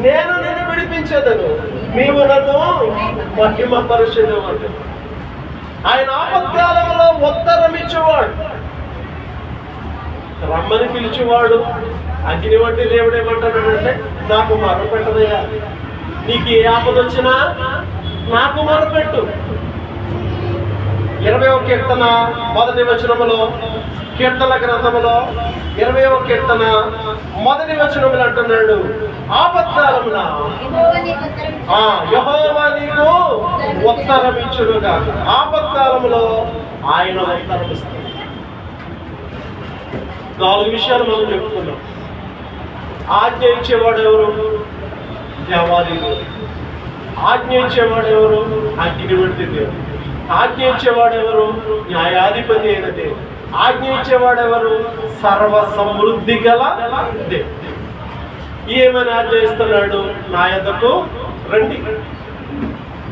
నేను నిన్ను విడిపించేదను, నీవు నన్ను మహిమపరచెదవు. ఆయన ఆపత్కాలంలో ఉత్తరం ఇచ్చేవాడు, రమ్మని పిలిచేవాడు. అగ్ని వంటి దేవుడు ఏమంటాడంటే, నాకు మొరపెట్టదయ్యా, నీకు ఏ ఆపద వచ్చినా నాకు మొరపెట్టు. 20వ కీర్తన 1వ వచనములో, కీర్తన గ్రంథములో 20వ కీర్తన 1వ వచనములు అంటున్నాడు, ఆపత్కాలమున యెహోవా నీకు ఉత్తరం ఇచ్చునుగా. ఆపత్కాలములో ఆయన ఉత్తరం ఇస్తాడు. 4 విషయాలు మనం చెప్పుకున్నాం. ఆజ్ఞ ఇచ్చేవాడు ఎవరు? దేవాది దేవుడు. ఆజ్ఞ ఇచ్చేవాడు ఎవరు? అగ్ని వంటి దేవుడు. ఆజ్ఞ ఇచ్చేవాడు ఎవరు? న్యాయాధిపతి అయిన దేవుడు. ఆజ్ఞ ఇచ్చేవాడు ఎవరు? సర్వ సమృద్ధి గల దేవుడు. ఏమని ఆజ్ఞ ఇస్తున్నాడు? నా యొద్దకు రండి.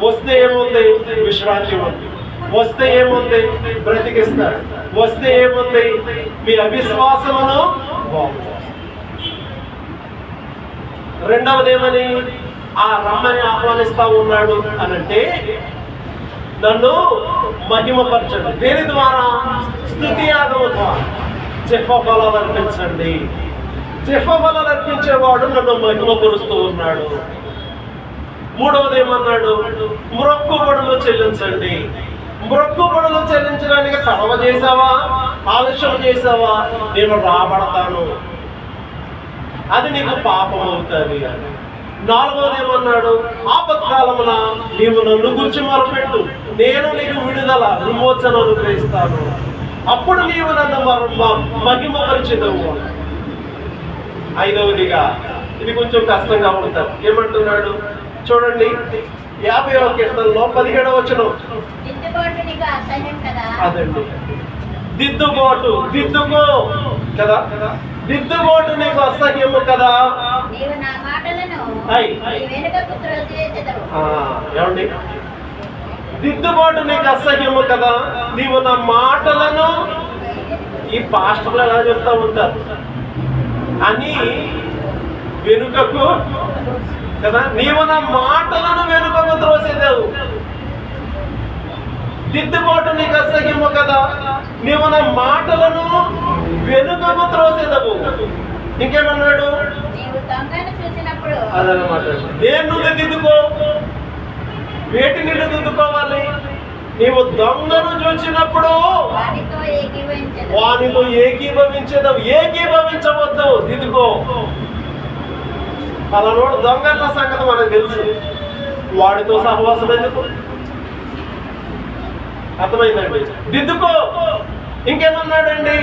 వస్తే ఏముంది? విశ్రాంతి ఉంది. వస్తే ఏముంది? బ్రతికిస్తాడు. వస్తే ఏముంది? మీ అవిశ్వాసమును బాగు. రెండవది ఏమని? ఆ రమ్మని ఆహ్వానిస్తా ఉన్నాడు అనంటే, నన్ను మహిమపరచండి. దేని ద్వారా? స్తుతి యాగము ద్వారా. జెఫఫలాలు అర్పించండి. జెఫఫలాలు అర్పించేవాడు నన్ను మహిమపరుస్తూ ఉన్నాడు. మూడవది ఏమన్నాడు? మొక్కుబడులు చెల్లించండి. మొక్కుబడులు చెల్లించడానికి తడవ చేసావా, ఆలస్యం చేసావా, నేను రాబడతాను, అది నీకు పాపం అవుతుంది. నాలుగవది ఏమన్నాడు? ఆపత్కాలమున నీవు నన్ను గురించి మొరపెట్టు, నేను నీకు విడుదల విమోచన అనుగ్రహిస్తాను, అప్పుడు నీవు నన్ను మహిమపరిచెదవు. ఐదవదిగా ఇది కొంచెం కష్టంగా ఉంటుంది. ఏమంటున్నాడు చూడండి, 50వ కీర్తనలో 17వ వచనం. అదండి దిద్దుబాటు, దిద్దుకో కదా, దిద్దుబాటు నీకు అసహ్యము కదా. ఏమండి? దిద్దుబాటు నీకు అసహ్యము కదా, నీవు నా మాటలను, ఈ పాస్టర్లు ఎలా చెప్తా ఉంటారు అని, వెనుకకు కదా, నీవు నా మాటలను వెనుకకు త్రోసేదావు. దిద్దుబాటు నీకు అసహ్యము కదా, నీవు నా మాటలను వెనుకకు త్రోసేదవు. ఇంకేమన్నాడు? అదనమాట. నేను దిద్దుకో. వేటి నిన్ను దిద్దుకోవాలి? నీవు దొంగను చూసినప్పుడు వానితో ఏకీభవించేదవు. ఏకీభవించవద్దు, దిద్దుకో. అలానోడు దొంగ అన్న సంగతి మనకు తెలుసు, వాడితో సహవాసం ఎందుకు? అర్థమైందండి? దిద్దుకో. ఇంకేమన్నాడండి?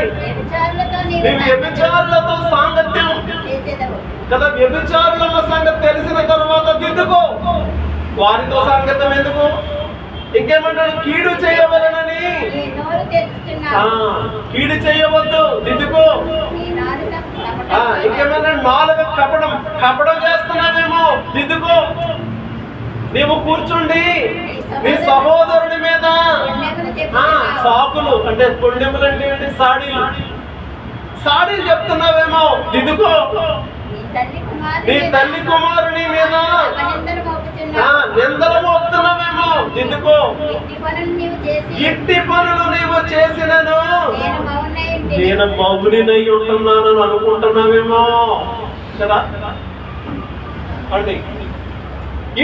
నీవు వ్యభిచారులతో సాంగత్యం కదా, వ్యభిచారుల సంగతి తెలిసిన తర్వాత దిద్దుకో. వారితో సాంగత్యం ఎందుకు? ఇంకేమంటాడు? కీడు చేయవలనని, కీడు చేయవద్దు, దిద్దుకో. ఇంకేమన్నాడు? నాలుగు కపడం, కపడం చేస్తున్నావేమో, దిద్దుకో. నీవు కూర్చుండి నీ సహోదరుడి మీద సాకులు, అంటే పుణ్యములు అంటే ఏంటి? సాడీలు, సాడీలు చెప్తున్నావేమో, దిద్దుకో. నీ తల్లి కుమారుని మీద నిందలు మోపుతున్నావేమో, దిద్దుకో. ఇట్టి పనులు నీవు చేసినను నేను మౌనినై ఉంటున్నానని అనుకుంటున్నావేమో కదా. అంటే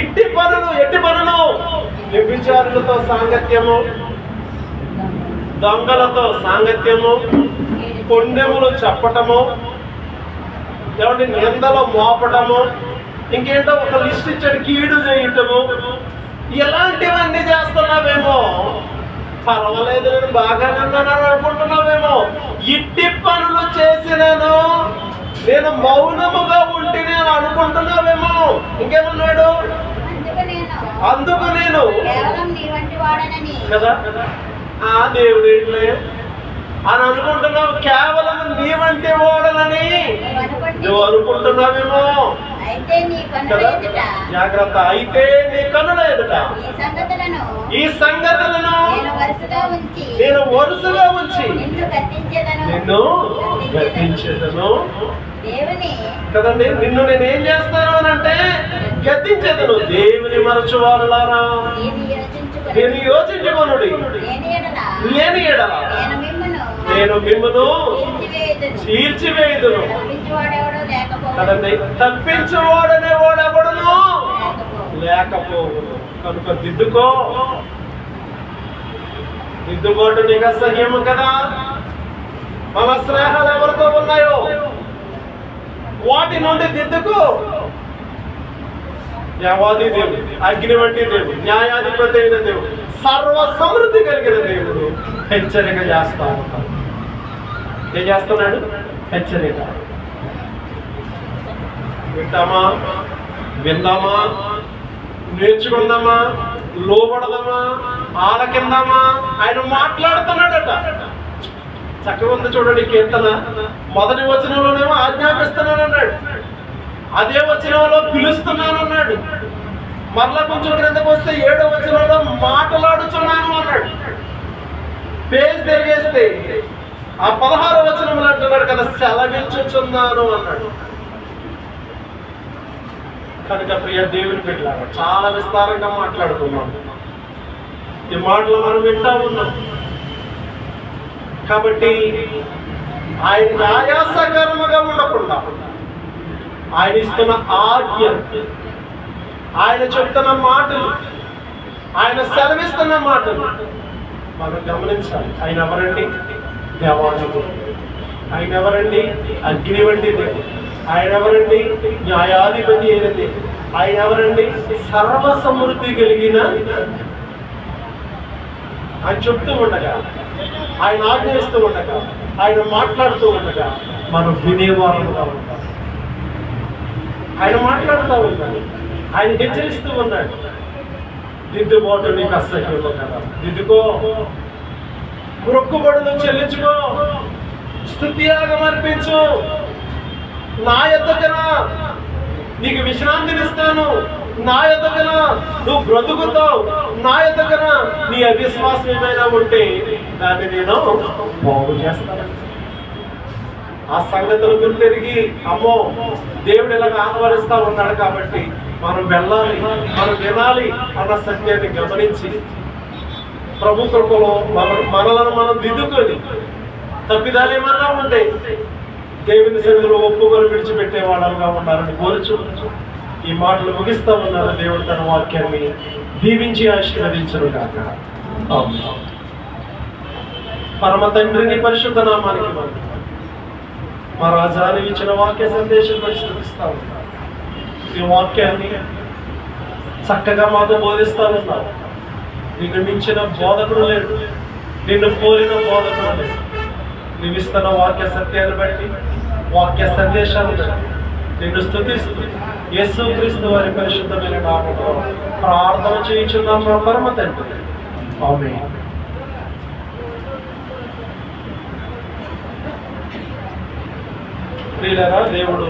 ఇట్టి పనులు, ఎట్టి పనులు? వ్యభిచారులతో సాంగత్యము, దొంగలతో సాంగత్యము, పుణ్యములు చెప్పటము, ఏమంటే నిందలు మోపటము, ఇంకేంటో ఒక లిస్ట్ ఇచ్చాడు, కీడు చేయటము. ఇలాంటివన్నీ చేస్తున్నావేమో. పర్వాలేదు, నేను బాగానే ఉన్నానని అనుకుంటున్నావేమో. ఇట్టి పనులు చేసినాను, నేను మౌనముగా ఉంటే నేను అనుకుంటున్నావేమో. ఇంకేమన్నాడు? అందుకు నేను కదా దేవుడు ఏంట్లే అని అనుకుంటున్నావు. కేవలం నీ వంటి వాడనని నువ్వు అనుకుంటున్నావేమో కదా. జాగ్రత్త. అయితే నీ కనుల ఎదుట ఈ సంగతులను నేను వరుసగా ఉంచి నిన్ను గద్దించేదను కదండి. నిన్ను నేనేం చేస్తాను అని అంటే గద్దించేదను. దేవుని మరచువారులారా, నేను యోచించుకొనుడి, నేను ఎడల నేను మిమ్మును చీల్చివేయుదును కదండి. తప్పించువాడనే వాడెవడును లేకపోవును. కనుక దిద్దుబాటు నీకు అసహ్యము కదా. మన స్నేహాలు ఎవరితో ఉన్నాయో వాటి నుండి దిద్దుకో. దేవాది దేవుడు, అగ్ని వంటి దేవుడు, న్యాయాధిపతి అయిన దేవుడు, సర్వ సమృద్ధి కలిగిన దేవుడు హెచ్చరిక చేస్తా ఉంటాడు. ఏం చేస్తున్నాడు? హెచ్చరిక. విందామా, నేర్చుకుందామా, లోబడదామా, ఆలకిందామా? ఆయన మాట్లాడుతున్నాడట. చక్కగా ఉంది చూడండి కీర్తన. మొదటి వచనంలోనేమో ఆజ్ఞాపిస్తున్నానన్నాడు, అదే వచనంలో పిలుస్తున్నానన్నాడు. మరలా కొంచెం క్రిందకు వస్తే 7వ వచనంలో మాట్లాడుచున్నాను అన్నాడు. పేజ్ తిరిగేస్తే ఆ 16వ వచనంలో అంటున్నాడు కదా, సెలవించుచున్నాను అన్నాడు. కనుక ప్రియ దేవుని బిడ్డలారా, చాలా విస్తారంగా మాట్లాడుతున్నాం. ఈ మాటలు మనం వింటా ఉన్నాం. కాబట్టి ఆయన ఆయాసకరముగా ఉండకుండా ఆయన ఇస్తున్న ఆజ్ఞ, ఆయన చెప్తున్న మాటలు, ఆయన సెలవిస్తున్న మాటలు మనం గమనించాలి. ఆయన ఎవరండి? దేవాలయం. ఆయన ఎవరండి? అగ్ని వంటి దేవుడు. ఆయన ఎవరండి? న్యాయాధిపతి అయినది. ఆయన ఎవరండి? సర్వ సమృద్ధి కలిగిన. ఆయన చెప్తూ ఉండగా, ఆయన ఆజ్ఞయిస్తూ ఉండగా, ఆయన మాట్లాడుతూ ఉండగా మనం వినేవారుగా ఉంటాం. ఆయన మాట్లాడుతూ ఉంటాడు, ఆయన హెచ్చరిస్తూ ఉన్నాడు. దిద్దుబాటు నీకు అసహ్యంలో కదా. దిద్దుకో, మొక్కుబడులు చెల్లించుకో, స్తుతియాగం అర్పించు. నా యొద్దకురా, నీకు విశ్రాంతినిస్తాను. నా యొద్దకురా, నువ్వు బ్రతుకుతావు. నా యొద్దకురా, నీ అవిశ్వాసం ఏమైనా ఉంటే దాన్ని నేను బాగు చేస్తాను. ఆ సంగతులు గుర్తెరిగి, అమ్మో దేవుడు ఇలాగ ఆహ్వానిస్తా ఉన్నాడు కాబట్టి మనం వెళ్ళాలి, మనం వినాలి అన్న సత్యాన్ని గమనించి ప్రభు కృపలో మనలను మనం దిద్దుకొని, తప్పిదాలు ఏమన్నా ఉంటే దేవుని సన్నిధిలో ఒప్పుకొని విడిచిపెట్టే వాళ్ళగా ఉండాలని కోరుచు ఈ మాటలు ముగిస్తా ఉన్నారు. దేవుడు తన వాక్యాన్ని దీవించి ఆశీర్వదించను గాక. పరమ తండ్రిని పరిశుద్ధ నామానికి మా రాజాని ఇచ్చిన వాక్య సందేశం పరిశీలిస్తా ఉన్నాం. ఈ వాక్యాన్ని చక్కగా మాతో బోధిస్తా ఉన్నావు. నిన్ను మించిన బోధకుడు లేడు, నిన్ను పోలిన బోధకుడు లేడు. నువ్వు ఇస్తున్న వాక్య సత్యాన్ని బట్టి, వాక్య సందేశాన్ని బట్టి నిన్ను స్తుతిస్తూ యేసుక్రీస్తు వారి పరిశుద్ధమైన నామములో ప్రార్థన చేయుచున్నాం మా పరమ తండ్రి. ఆమేన్. ప్రియులారా, దేవుడు